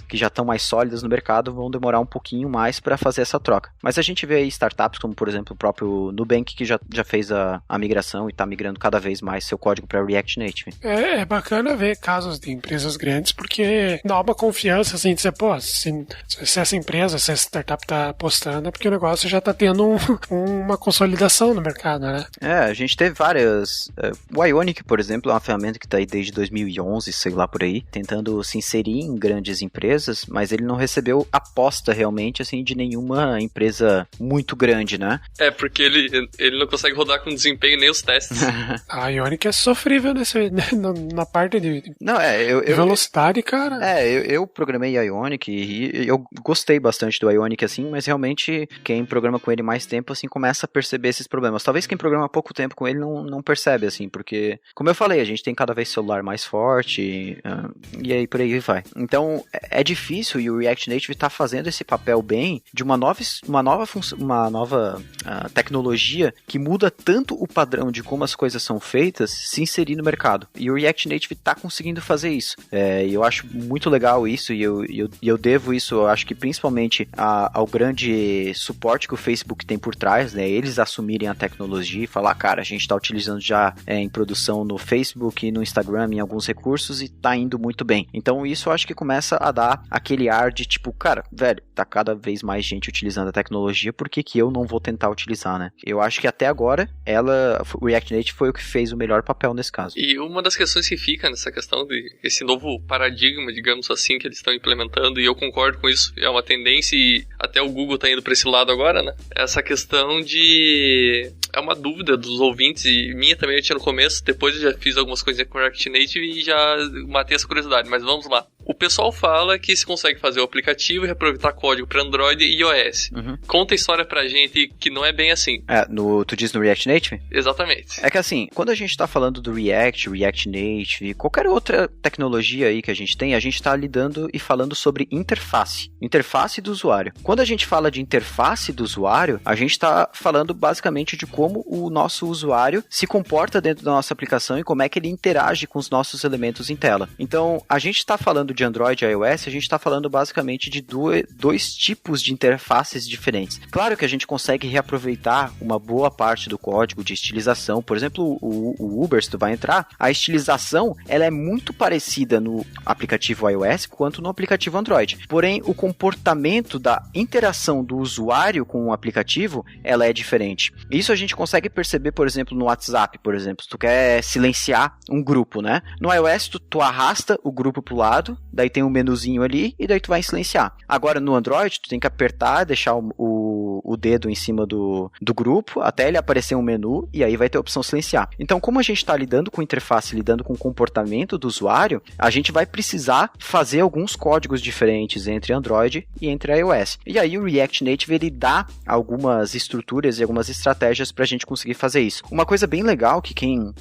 que já estão mais sólidas no mercado vão demorar um pouquinho mais para fazer essa troca. Mas a gente vê aí startups como, por exemplo, o próprio Nubank, que já fez a migração e tá migrando cada vez mais seu código para React Native. É bacana ver casos de empresas grandes porque dá uma confiança, assim, de dizer, se essa empresa, se essa startup tá apostando é porque o negócio já tá tendo uma consolidação no mercado, né? A gente teve várias... o Ionic, por exemplo, é uma ferramenta que tá aí desde 2011, sei lá por aí, tentando se inserir em grandes empresas, mas ele não recebeu aposta realmente, assim, de nenhuma empresa muito grande, né? Porque ele não consegue rodar com desempenho nem os testes. A Ionic é sofrível na parte de velocidade, cara. Eu programei Ionic e eu gostei bastante do Ionic, assim, mas realmente quem programa com ele mais tempo, assim, começa a perceber esses problemas. Talvez quem programa há pouco tempo com ele não percebe, assim, porque, como eu falei, a gente tem cada vez celular mais forte e aí por aí vai. Então, é difícil e o React Native tá fazendo esse papel bem de uma nova tecnologia que muda tanto o padrão de como as coisas são feitas se inserir no mercado. E o React Native tá conseguindo fazer isso. E eu acho muito legal isso e eu devo isso, eu acho que principalmente ao grande suporte que o Facebook tem por trás, né? Eles assumirem a tecnologia e falar, cara, a gente tá utilizando já em produção no Facebook e no Instagram em alguns recursos e tá indo muito bem. Então isso eu acho que começa a dar aquele ar de tipo, cara, velho, tá cada vez mais gente utilizando a tecnologia, por que eu não vou tentar utilizar, né? Eu acho que até agora o React Native foi o que fez o melhor papel nesse caso. E uma das questões que fica nessa questão de esse novo paradigma, digamos assim, que eles estão implementando, e eu concordo com isso, é uma tendência e até o Google tá indo pra esse lado agora, né? Essa questão de... É uma dúvida dos ouvintes e minha também, eu tinha no começo, depois eu já fiz algumas coisas com o React Native e já matei essa curiosidade, mas vamos lá. O pessoal fala que se consegue fazer o aplicativo e reaproveitar código para Android e iOS. Conta a história pra gente que não é bem assim. Tu diz no React Native? Exatamente. É que assim, quando a gente tá falando do React Native, qualquer outra tecnologia aí que a gente tem, a gente tá lidando e falando sobre interface do usuário. Quando a gente fala de interface do usuário, a gente tá falando basicamente de como o nosso usuário se comporta dentro da nossa aplicação e como é que ele interage com os nossos elementos em tela. Então, a gente tá falando de Android e iOS, a gente está falando basicamente de dois tipos de interfaces diferentes. Claro que a gente consegue reaproveitar uma boa parte do código de estilização. Por exemplo, o Uber, se tu vai entrar, a estilização ela é muito parecida no aplicativo iOS quanto no aplicativo Android. Porém, o comportamento da interação do usuário com o aplicativo, ela é diferente. Isso a gente consegue perceber, por exemplo, no WhatsApp, por exemplo. Se tu quer silenciar um grupo, né? No iOS, tu arrasta o grupo pro lado, daí tem um menuzinho ali, e daí tu vai silenciar. Agora, no Android, tu tem que apertar, deixar o dedo em cima do grupo, até ele aparecer um menu, e aí vai ter a opção silenciar. Então, como a gente está lidando com interface, lidando com o comportamento do usuário, a gente vai precisar fazer alguns códigos diferentes entre Android e entre iOS. E aí o React Native, ele dá algumas estruturas e algumas estratégias para a gente conseguir fazer isso. Uma coisa bem legal que quem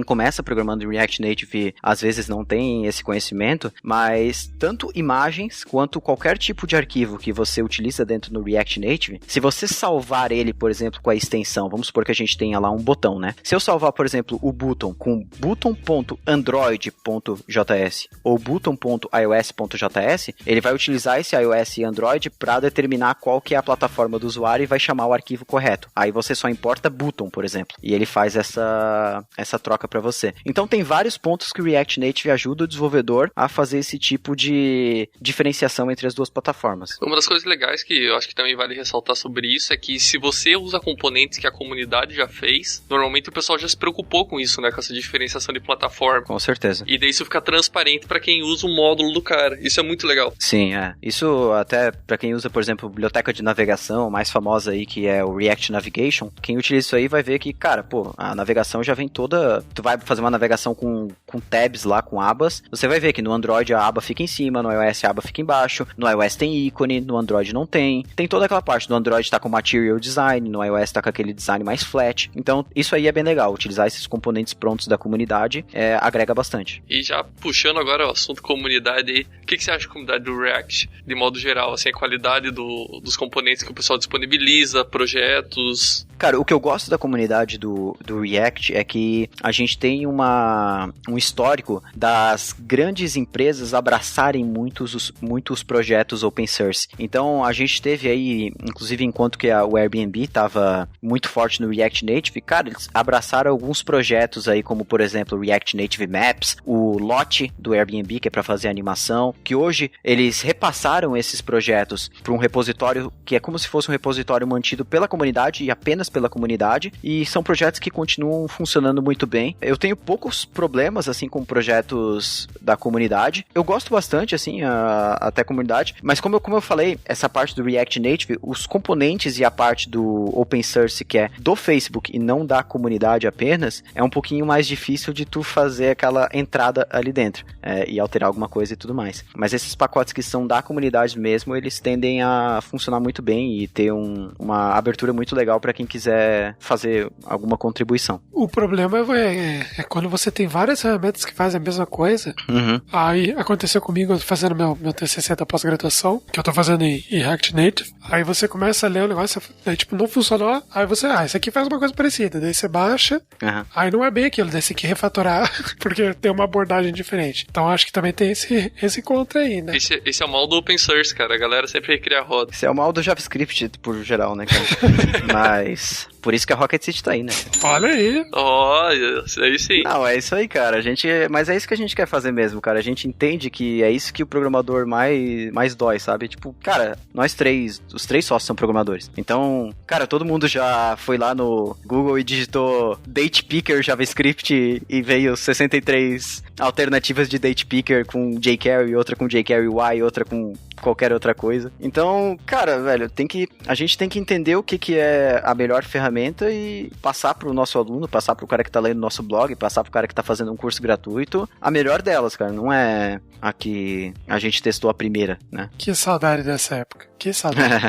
começa programando React Native às vezes não tem esse conhecimento, mas tanto imagens quanto qualquer tipo de arquivo que você utiliza dentro do React Native, se você salvar ele, por exemplo, com a extensão, vamos supor que a gente tenha lá um botão, né? Se eu salvar, por exemplo, o button com button.android.js ou button.ios.js, ele vai utilizar esse iOS e Android para determinar qual que é a plataforma do usuário e vai chamar o arquivo correto. Aí você só importa button, por exemplo, e ele faz essa troca para você. Então tem vários pontos que o React Native ajuda o desenvolvedor a fazer esse tipo de diferenciação entre as duas plataformas. Uma das coisas legais que eu acho que também vale ressaltar sobre isso é que se você usa componentes que a comunidade já fez, normalmente o pessoal já se preocupou com isso, né? Com essa diferenciação de plataforma. Com certeza. E daí isso fica transparente para quem usa o módulo do cara. Isso é muito legal. Sim, Isso até para quem usa, por exemplo, a biblioteca de navegação mais famosa aí, que é o React Navigation, quem utiliza isso aí vai ver que, cara, a navegação já vem toda... Tu vai fazer uma navegação com tabs lá, com abas, você vai ver que no Android a aba fica em cima, no iOS a aba fica embaixo, no iOS tem ícone, no Android não tem. Tem toda aquela parte, no Android tá com Material Design, no iOS tá com aquele design mais flat. Então, isso aí é bem legal, utilizar esses componentes prontos da comunidade agrega bastante. E já puxando agora o assunto comunidade aí, o que você acha da comunidade do React, de modo geral, assim, a qualidade dos componentes que o pessoal disponibiliza, projetos? Cara, o que eu gosto da comunidade do React é que a gente tem um histórico das grandes empresas abraçarem muitos projetos open source. Então, a gente teve aí, inclusive enquanto que o Airbnb estava muito forte no React Native, cara, eles abraçaram alguns projetos aí, como por exemplo o React Native Maps, o Lot do Airbnb, que é para fazer animação, que hoje eles repassaram esses projetos para um repositório que é como se fosse um repositório mantido pela comunidade e apenas pela comunidade, e são projetos que continuam funcionando muito bem. Eu tenho poucos problemas, assim, com projetos da comunidade. Eu gosto bastante, assim, até a comunidade, mas como eu falei, essa parte do React Native, os componentes e a parte do open source, que é do Facebook e não da comunidade apenas, é um pouquinho mais difícil de tu fazer aquela entrada ali dentro, e alterar alguma coisa e tudo mais. Mas esses pacotes que são da comunidade mesmo, eles tendem a funcionar muito bem e ter uma abertura muito legal para quem quiser fazer alguma contribuição. O problema é quando você tem várias ferramentas que fazem a mesma coisa. Aí aconteceu comigo fazendo meu TCC da pós-graduação, que eu tô fazendo em React Native. Aí você começa a ler o negócio, daí tipo, não funcionou, aí você, isso aqui faz uma coisa parecida, daí você baixa, aí não é bem aquilo, daí você tem que refatorar, porque tem uma abordagem diferente. Então acho que também tem esse contra aí, né? Esse é o mal do open source, cara, a galera sempre cria a roda. Esse é o mal do JavaScript, por geral, né, cara? Mas por isso que a Rocket City tá aí, né? Olha aí. Olha, aí sim. Não, é isso aí, cara. Mas é isso que a gente quer fazer mesmo, cara. A gente entende que é isso que o programador mais dói, sabe? Tipo, cara, os três sócios são programadores. Então, cara, todo mundo já foi lá no Google e digitou Date Picker JavaScript e veio 63 alternativas de Date Picker com jQuery, outra com jQuery Y, outra com qualquer outra coisa. Então, cara, velho, a gente tem que entender o que é a melhor ferramenta e passar pro nosso aluno, passar pro cara que tá lendo nosso blog, passar pro cara que tá fazendo um curso gratuito, a melhor delas, cara. Não é a que a gente testou a primeira, né? Que saudade dessa época. Que saudade.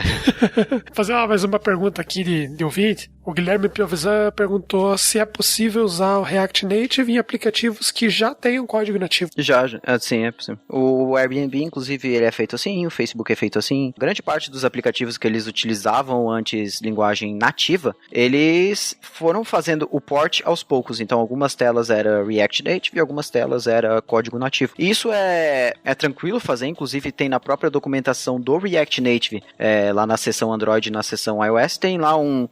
Fazer mais uma pergunta aqui de ouvinte. O Guilherme Piovesan perguntou se é possível usar o React Native em aplicativos que já tenham código nativo. Já, sim, é possível. O Airbnb, inclusive, ele é feito assim, o Facebook é feito assim. Grande parte dos aplicativos que eles utilizavam antes linguagem nativa, eles foram fazendo o port aos poucos. Então, algumas telas era React Native e algumas telas era código nativo. E isso é tranquilo fazer, inclusive tem na própria documentação do React Native, lá na seção Android e na seção iOS, tem lá um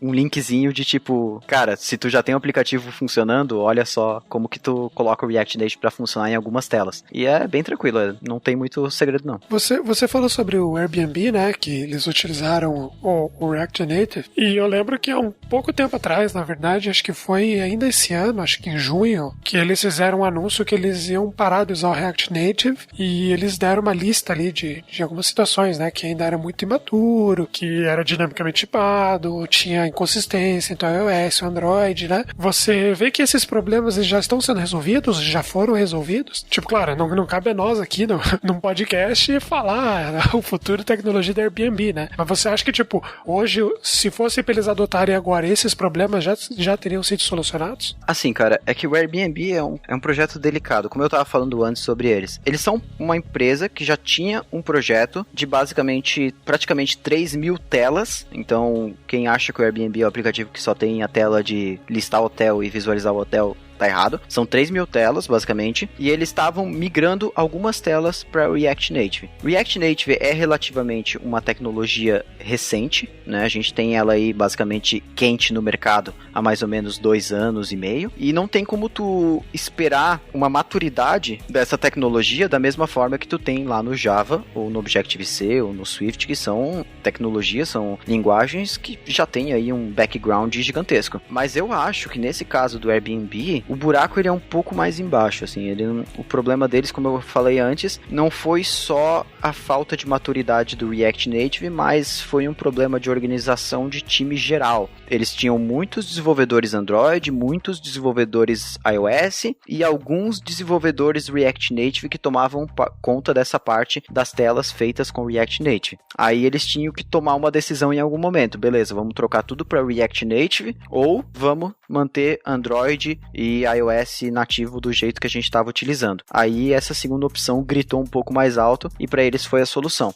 linkzinho de tipo, cara, se tu já tem um aplicativo funcionando, olha só como que tu coloca o React Native pra funcionar em algumas telas. E é bem tranquilo, não tem muito segredo não. Você falou sobre o Airbnb, né, que eles utilizaram o React Native, e eu lembro que há um pouco tempo atrás, na verdade, acho que foi ainda esse ano, acho que em junho, que eles fizeram um anúncio que eles iam parar de usar o React Native, e eles deram uma lista ali de algumas situações, né, que ainda era muito imaturo, que era dinamicamente tipado, tinha inconsistência entre o iOS e o Android, né? Você vê que esses problemas eles já estão sendo resolvidos, já foram resolvidos? Tipo, claro, não cabe a nós aqui num podcast falar o futuro tecnologia da Airbnb, né? Mas você acha que, tipo, hoje, se fosse pra eles adotarem agora, esses problemas já teriam sido solucionados? Assim, cara, é que o Airbnb é um projeto delicado, como eu tava falando antes sobre eles. Eles são uma empresa que já tinha um projeto de praticamente 3.000 telas, então quem acha que o Airbnb é um aplicativo que só tem a tela de listar o hotel e visualizar o hotel, tá errado. São 3.000 telas, basicamente, e eles estavam migrando algumas telas para React Native. React Native é relativamente uma tecnologia recente, né? A gente tem ela aí basicamente quente no mercado há mais ou menos 2 anos e meio, e não tem como tu esperar uma maturidade dessa tecnologia da mesma forma que tu tem lá no Java, ou no Objective-C, ou no Swift, que são tecnologias, são linguagens que já tem aí um background gigantesco. Mas eu acho que nesse caso do Airbnb, o buraco ele é um pouco mais embaixo, assim, o problema deles, como eu falei antes, não foi só a falta de maturidade do React Native, mas foi um problema de organização de time geral. Eles tinham muitos desenvolvedores Android, muitos desenvolvedores iOS e alguns desenvolvedores React Native que tomavam conta dessa parte das telas feitas com React Native. Aí eles tinham que tomar uma decisão em algum momento, beleza, vamos trocar tudo para React Native ou vamos manter Android e iOS nativo do jeito que a gente estava utilizando. Aí essa segunda opção gritou um pouco mais alto e para eles foi a solução.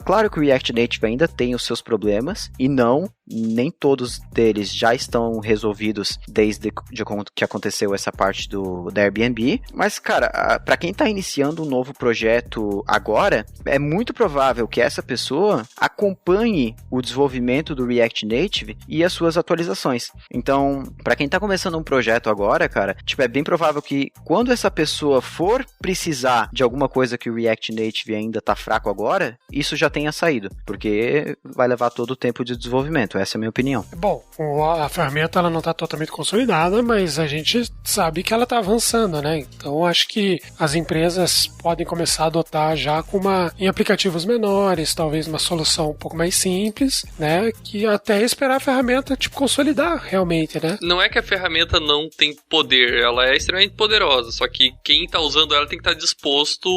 Claro que o React Native ainda tem os seus problemas, e nem todos deles já estão resolvidos desde que aconteceu essa parte da Airbnb, mas, cara, para quem tá iniciando um novo projeto agora, é muito provável que essa pessoa acompanhe o desenvolvimento do React Native e as suas atualizações. Então, para quem tá começando um projeto agora, cara, é bem provável que quando essa pessoa for precisar de alguma coisa que o React Native ainda tá fraco agora, isso já tenha saído, porque vai levar todo o tempo de desenvolvimento. Essa é a minha opinião. Bom, a ferramenta ela não está totalmente consolidada, mas a gente sabe que ela está avançando, né? Então acho que as empresas podem começar a adotar já em aplicativos menores, talvez uma solução um pouco mais simples, né? Que até esperar a ferramenta consolidar realmente, né? Não é que a ferramenta não tem poder, ela é extremamente poderosa, só que quem está usando ela tem que estar disposto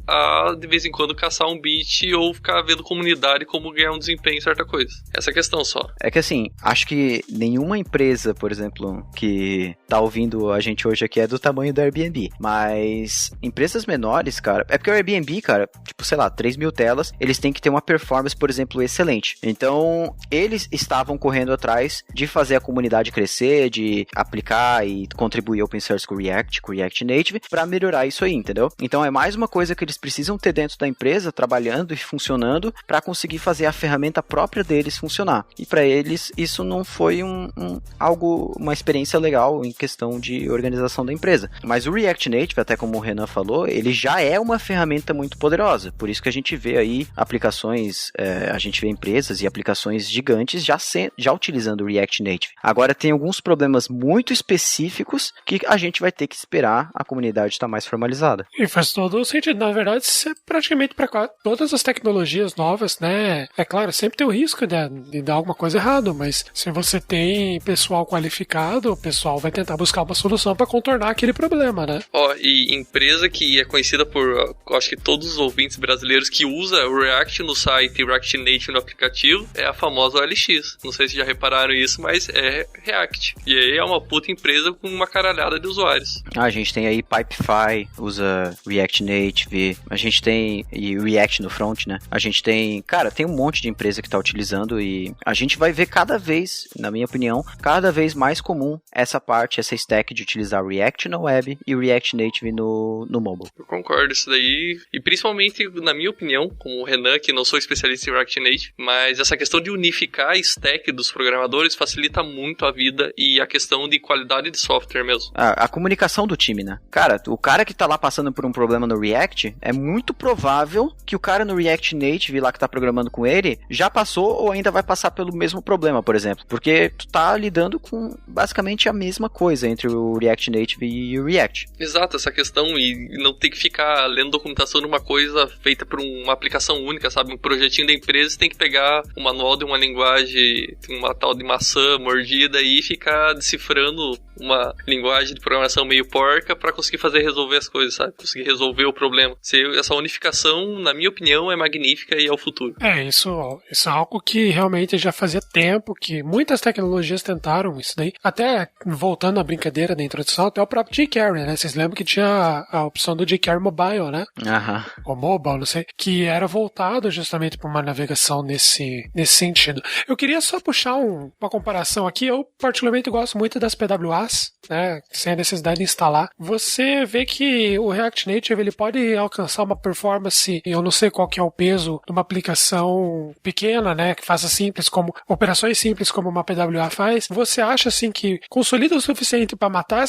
a de vez em quando caçar um beat ou ficar vendo comunidade como ganhar um desempenho em certa coisa. Essa é a questão só. É que assim, acho que nenhuma empresa, por exemplo, que tá ouvindo a gente hoje aqui é do tamanho do Airbnb, mas empresas menores, cara, é porque o Airbnb, cara, 3.000 telas, eles têm que ter uma performance, por exemplo, excelente. Então, eles estavam correndo atrás de fazer a comunidade crescer, de aplicar e contribuir open source com o React Native, pra melhorar isso aí, entendeu? Então, é mais uma coisa que eles precisam ter dentro da empresa, trabalhando e funcionando, pra conseguir fazer a ferramenta própria deles funcionar. E para eles, isso não foi uma experiência legal em questão de organização da empresa. Mas o React Native, até como o Renan falou, ele já é uma ferramenta muito poderosa. Por isso que a gente vê aí aplicações, a gente vê empresas e aplicações gigantes já utilizando o React Native. Agora tem alguns problemas muito específicos que a gente vai ter que esperar a comunidade estar mais formalizada. E faz todo o sentido. Na verdade, isso é praticamente para todas as tecnologias novas, né? É claro, sempre tem o risco de dar alguma coisa errada, mas se você tem pessoal qualificado, o pessoal vai tentar buscar uma solução para contornar aquele problema, né? E empresa que é conhecida por, acho que todos os ouvintes brasileiros que usa o React no site e o React Native no aplicativo, é a famosa OLX. Não sei se já repararam isso, mas é React. E aí é uma puta empresa com uma caralhada de usuários. A gente tem aí Pipefy, usa React Native, a gente tem e React no front, né? A gente tem, cara, tem um monte de empresa que tá utilizando e a gente vai ver cada vez, na minha opinião, cada vez mais comum essa stack de utilizar React no web e React Native no mobile. Eu concordo isso daí, e principalmente, na minha opinião, como o Renan, que não sou especialista em React Native, mas essa questão de unificar a stack dos programadores facilita muito a vida e a questão de qualidade de software mesmo. A comunicação do time, né? Cara, o cara que tá lá passando por um problema no React, é muito provável que o cara no React Native lá que tá programando com ele, já passou ou ainda vai passar pelo mesmo problema, por exemplo. Porque tu tá lidando com basicamente a mesma coisa entre o React Native e o React. Exato, essa questão e não ter que ficar lendo documentação de uma coisa feita por uma aplicação única, sabe? Um projetinho da empresa, você tem que pegar o manual de uma linguagem, uma tal de maçã mordida e ficar decifrando uma linguagem de programação meio porca para conseguir resolver as coisas, sabe? Conseguir resolver o problema. Essa unificação, na minha opinião, é magnífica e é o futuro. Isso é algo que realmente já fazia tempo que muitas tecnologias tentaram isso daí. Até, voltando à brincadeira da introdução, até o próprio jQuery, né? Vocês lembram que tinha a opção do jQuery Mobile, né? Ou Mobile, não sei. Que era voltado justamente para uma navegação nesse sentido. Eu queria só puxar uma comparação aqui. Eu, particularmente, gosto muito das PWAs, né? Sem a necessidade de instalar. Você vê que o React Native, ele pode alcançar uma performance, eu não sei qual que é o peso de uma aplicação pequena, né? Que faça operações simples como uma PWA faz. Você acha, assim, que consolida o suficiente para matar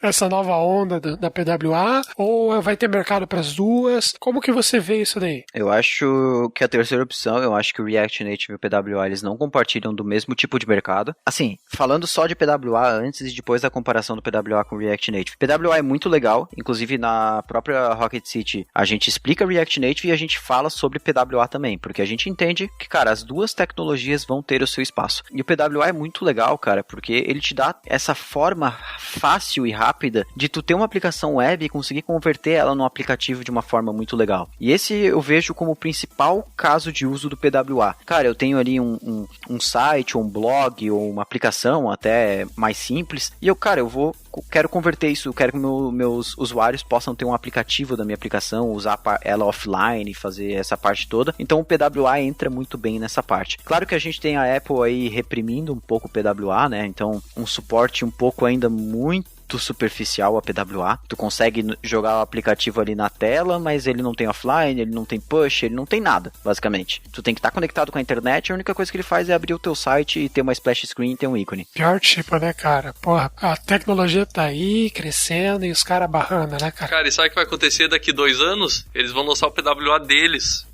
essa nova onda da PWA? Ou vai ter mercado para as duas? Como que você vê isso daí? Eu acho que a terceira opção, eu acho que o React Native e o PWA, eles não compartilham do mesmo tipo de mercado. Assim, falando só de PWA antes e depois da comparação do PWA com o React Native. PWA é muito legal, inclusive na própria Rocket City a gente explica React Native e a gente fala sobre PWA também, porque a gente entende que, cara, as duas tecnologias vão ter o seu espaço. E o PWA é muito legal, cara, porque ele te dá essa forma fácil e rápida de tu ter uma aplicação web e conseguir converter ela num aplicativo de uma forma muito legal. E esse eu vejo como o principal caso de uso do PWA. Cara, eu tenho ali um site, ou um blog, ou uma aplicação até mais simples, Natives, e eu quero converter isso, eu quero que meus usuários possam ter um aplicativo da minha aplicação, usar ela offline, fazer essa parte toda. Então o PWA entra muito bem nessa parte. Claro que a gente tem a Apple aí reprimindo um pouco o PWA, né? Então um suporte um pouco ainda muito superficial a PWA. Tu consegue jogar o aplicativo ali na tela, mas ele não tem offline, ele não tem push, ele não tem nada, basicamente. Tu tem que estar conectado com a internet, a única coisa que ele faz é abrir o teu site e ter uma splash screen e ter um ícone. Pior tipo, né, cara? Porra, a tecnologia tá aí, crescendo, e os caras barrando, né, cara? Cara, e sabe o que vai acontecer daqui 2 anos? Eles vão lançar o PWA deles.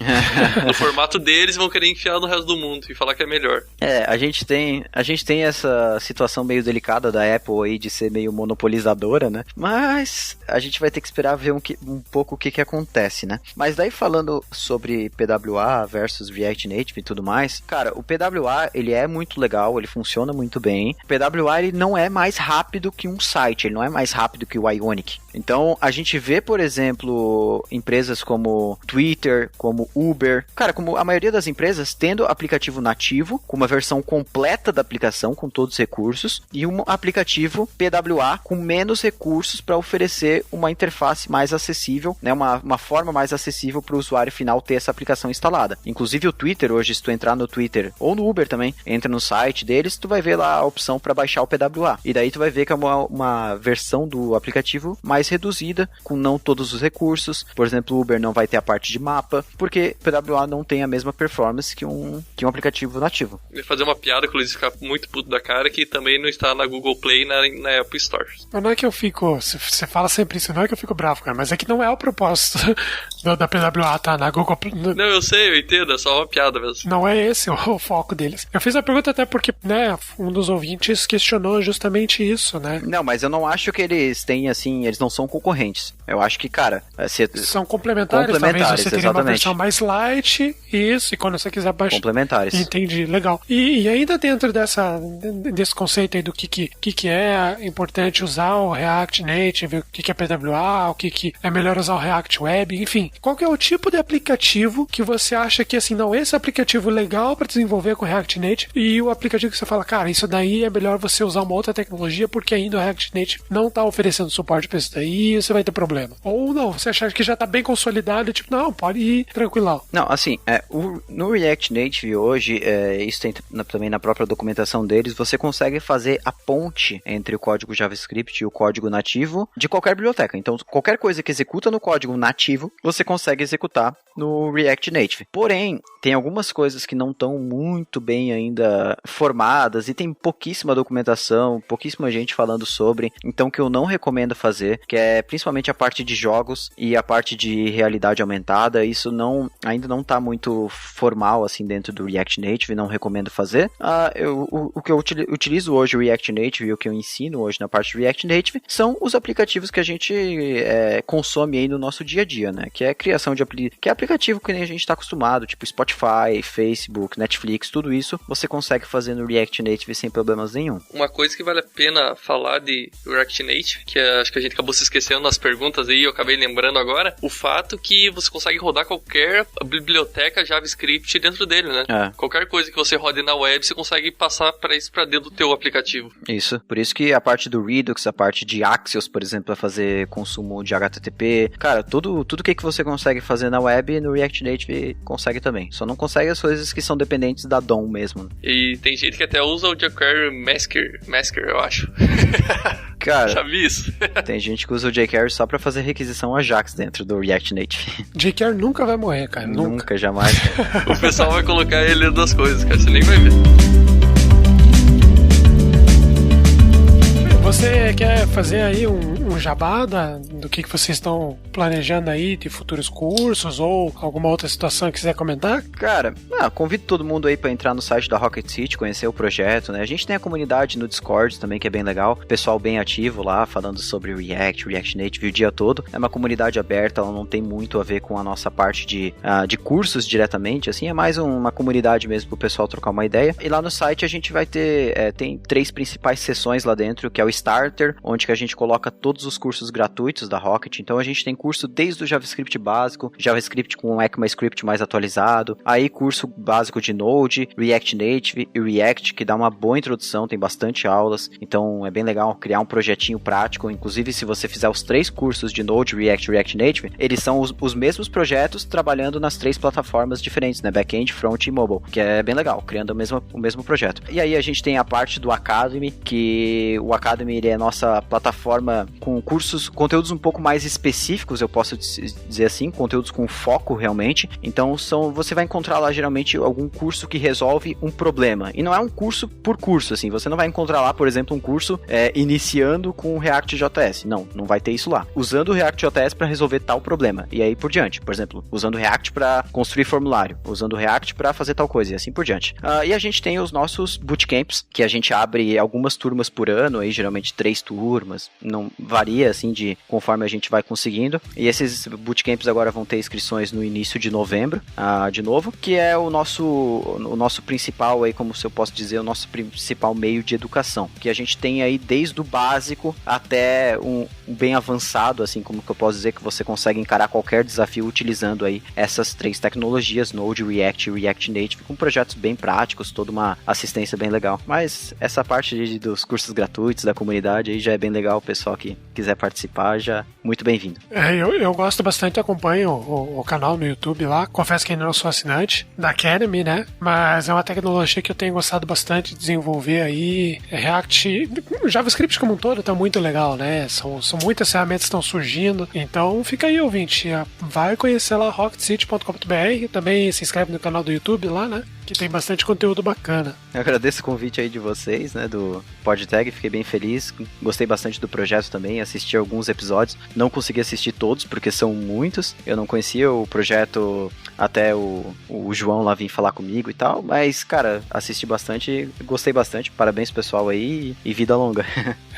No formato deles, vão querer enfiar no resto do mundo e falar que é melhor. A gente tem essa situação meio delicada da Apple aí de ser meio monopolizadora, né? Mas a gente vai ter que esperar ver um pouco o que acontece, né? Mas daí falando sobre PWA versus React Native e tudo mais, cara, o PWA, ele é muito legal, ele funciona muito bem. O PWA, ele não é mais rápido que um site, ele não é mais rápido que o Ionic. Então, a gente vê, por exemplo, empresas como Twitter, como Uber, cara, como a maioria das empresas, tendo aplicativo nativo, com uma versão completa da aplicação, com todos os recursos, e um aplicativo PWA com menos recursos para oferecer uma interface mais acessível, né, uma forma mais acessível para o usuário final ter essa aplicação instalada. Inclusive o Twitter, hoje, se tu entrar no Twitter, ou no Uber também, entra no site deles, tu vai ver lá a opção para baixar o PWA. E daí tu vai ver que é uma versão do aplicativo mais reduzida, com não todos os recursos. Por exemplo, o Uber não vai ter a parte de mapa, porque o PWA não tem a mesma performance que um aplicativo nativo. Eu ia fazer uma piada que o Luiz ficar muito puto da cara, que também não está na Google Play e na Apple Store. Mas não é que eu fico... Você fala sempre isso, não é que eu fico bravo, cara, mas é que não é o propósito da PWA, tá? Na Google Play. Não, eu sei, eu entendo, é só uma piada mesmo. Não é esse o foco deles. Eu fiz a pergunta até porque, né, um dos ouvintes questionou justamente isso, né? Não, mas eu não acho que eles têm, assim, eles não são concorrentes. Eu acho que, cara... São complementares, talvez você teria exatamente. Uma versão mais light, isso, e quando você quiser baixar... Complementares. Entendi, legal. E ainda dentro desse conceito aí do que é importante usar o React Native, o que é PWA, o que é melhor usar o React Web, enfim. Qual que é o tipo de aplicativo que você acha que, assim, não, esse aplicativo legal para desenvolver com o React Native, e o aplicativo que você fala, cara, isso daí é melhor você usar uma outra tecnologia porque ainda o React Native não tá oferecendo suporte para isso daí, você vai ter problema. Ou não, você achar que já tá bem consolidado, tipo, não, pode ir tranquilão. Não, assim, no React Native hoje, isso tem também na própria documentação deles, você consegue fazer a ponte entre o código JavaScript e o código nativo de qualquer biblioteca. Então, qualquer coisa que executa no código nativo, você consegue executar no React Native. Porém, tem algumas coisas que não estão muito bem ainda formadas e tem pouquíssima documentação, pouquíssima gente falando sobre, então que eu não recomendo fazer, que é principalmente a parte de jogos e a parte de realidade aumentada. Isso ainda não está muito formal assim dentro do React Native, não recomendo fazer. O que eu utilizo hoje o React Native e o que eu ensino hoje na parte do React Native são os aplicativos que a gente consome aí no nosso dia a dia, né? Que é a criação de aplicativo que nem a gente está acostumado, tipo Spotify, Facebook, Netflix, tudo isso você consegue fazer no React Native sem problemas nenhum. Uma coisa que vale a pena falar de React Native, que acho que a gente acabou se esquecendo nas perguntas aí, eu acabei lembrando agora, o fato que você consegue rodar qualquer biblioteca JavaScript dentro dele, né? Qualquer coisa que você rode na web, você consegue passar para isso para dentro do teu aplicativo. Isso, por isso que a parte do Redux, a parte de Axios, por exemplo, para fazer consumo de HTTP, cara, tudo que você consegue fazer na web, no React Native consegue também. Só não consegue as coisas que são dependentes da DOM mesmo. E tem gente que até usa o jQuery Masker, eu acho. Cara, já vi isso. Tem gente que usa o jQuery só pra fazer requisição Ajax dentro do React Native. jQuery nunca vai morrer, cara. Nunca, jamais. O pessoal vai colocar ele das coisas, cara. Você nem vai ver. Você quer fazer aí um jabá do que vocês estão planejando aí de futuros cursos ou alguma outra situação que quiser comentar? Cara, convido todo mundo aí pra entrar no site da Rocket City, conhecer o projeto, né? A gente tem a comunidade no Discord também, que é bem legal. Pessoal bem ativo lá, falando sobre React Native o dia todo. É uma comunidade aberta, ela não tem muito a ver com a nossa parte de cursos diretamente, assim, é mais uma comunidade mesmo pro pessoal trocar uma ideia. E lá no site a gente vai ter, tem 3 principais sessões lá dentro, que é o Starter, onde que a gente coloca todos todos os cursos gratuitos da Rocket. Então a gente tem curso desde o JavaScript básico, JavaScript com ECMAScript mais atualizado, aí curso básico de Node, React Native e React, que dá uma boa introdução, tem bastante aulas, então é bem legal criar um projetinho prático. Inclusive, se você fizer os 3 cursos de Node, React e React Native, eles são os mesmos projetos trabalhando nas 3 plataformas diferentes, né? Back-end, front e mobile, que é bem legal, criando o mesmo projeto. E aí a gente tem a parte do Academy, que o Academy ele é a nossa plataforma com conteúdos um pouco mais específicos, eu posso dizer assim, conteúdos com foco realmente. Então você vai encontrar lá geralmente algum curso que resolve um problema. E não é um curso por curso, assim, você não vai encontrar lá, por exemplo, um curso iniciando com React.js. Não vai ter isso lá. Usando o React.js para resolver tal problema. E aí por diante. Por exemplo, usando o React para construir formulário. Usando o React para fazer tal coisa. E assim por diante. E a gente tem os nossos bootcamps, que a gente abre algumas turmas por ano, aí geralmente 3 turmas. Não varia, assim, conforme a gente vai conseguindo. E esses bootcamps agora vão ter inscrições no início de novembro, de novo, que é o nosso principal, aí, como se eu posso dizer, o nosso principal meio de educação. Que a gente tem aí desde o básico até um bem avançado, assim, como que eu posso dizer, que você consegue encarar qualquer desafio utilizando aí essas 3 tecnologias, Node, React e React Native, com projetos bem práticos, toda uma assistência bem legal. Mas essa parte dos cursos gratuitos da comunidade aí já é bem legal, o pessoal que quiser participar, já muito bem-vindo. Eu gosto bastante, acompanho o canal no YouTube lá, confesso que ainda não sou assinante da Academy, né, mas é uma tecnologia que eu tenho gostado bastante de desenvolver aí. React, JavaScript como um todo tá muito legal, né, são muitas ferramentas que estão surgindo, então fica aí, ouvinte, vai conhecer lá rocketcity.com.br, também se inscreve no canal do YouTube lá, né, que tem bastante conteúdo bacana. Eu agradeço o convite aí de vocês, né, do PodTag, fiquei bem feliz, gostei bastante do projeto também, assisti alguns episódios, não consegui assistir todos, porque são muitos, eu não conhecia o projeto até o João lá vir falar comigo e tal, mas, cara, assisti bastante, gostei bastante, parabéns pessoal aí e vida longa.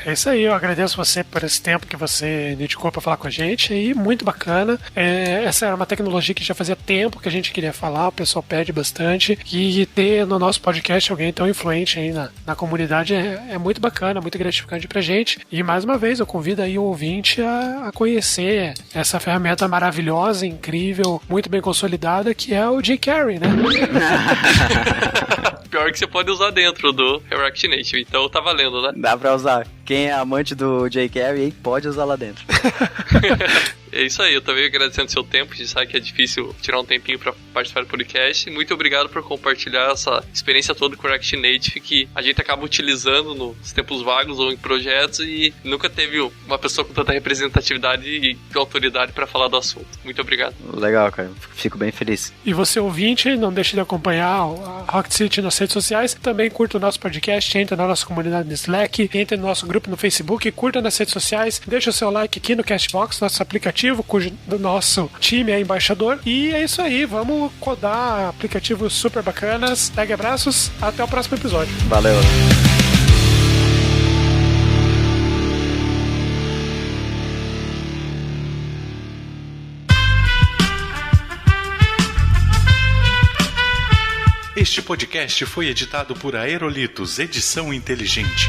É isso aí, eu agradeço você por esse tempo que você dedicou para falar com a gente, aí muito bacana. Essa era uma tecnologia que já fazia tempo que a gente queria falar, o pessoal pede bastante, e ter no nosso podcast alguém tão influente aí na comunidade é muito bacana, muito gratificante pra gente. E mais uma vez eu convido aí o ouvinte a conhecer essa ferramenta maravilhosa, incrível, muito bem consolidada, que é o jQuery, né? Pior que você pode usar dentro do React Native, então tá valendo, né? Dá pra usar. Quem é amante do jQuery pode usar lá dentro. É isso aí, eu também agradecendo o seu tempo, a gente sabe que é difícil tirar um tempinho pra participar do podcast. Muito obrigado por compartilhar essa experiência toda com o React Native, que a gente acaba utilizando nos tempos vagos ou em projetos e nunca teve uma pessoa com tanta representatividade e autoridade pra falar do assunto. Muito obrigado. Legal, cara, fico bem feliz. E você ouvinte, não deixe de acompanhar a Rocket City nas redes sociais, também curta o nosso podcast, entra na nossa comunidade no Slack, entra no nosso grupo no Facebook, curta nas redes sociais, deixa o seu like aqui no Castbox, nosso aplicativo, cujo nosso time é embaixador. E é isso aí, vamos codar aplicativos super bacanas. Tag abraços, até o próximo episódio. Valeu. Este podcast foi editado por Aerolitos Edição Inteligente.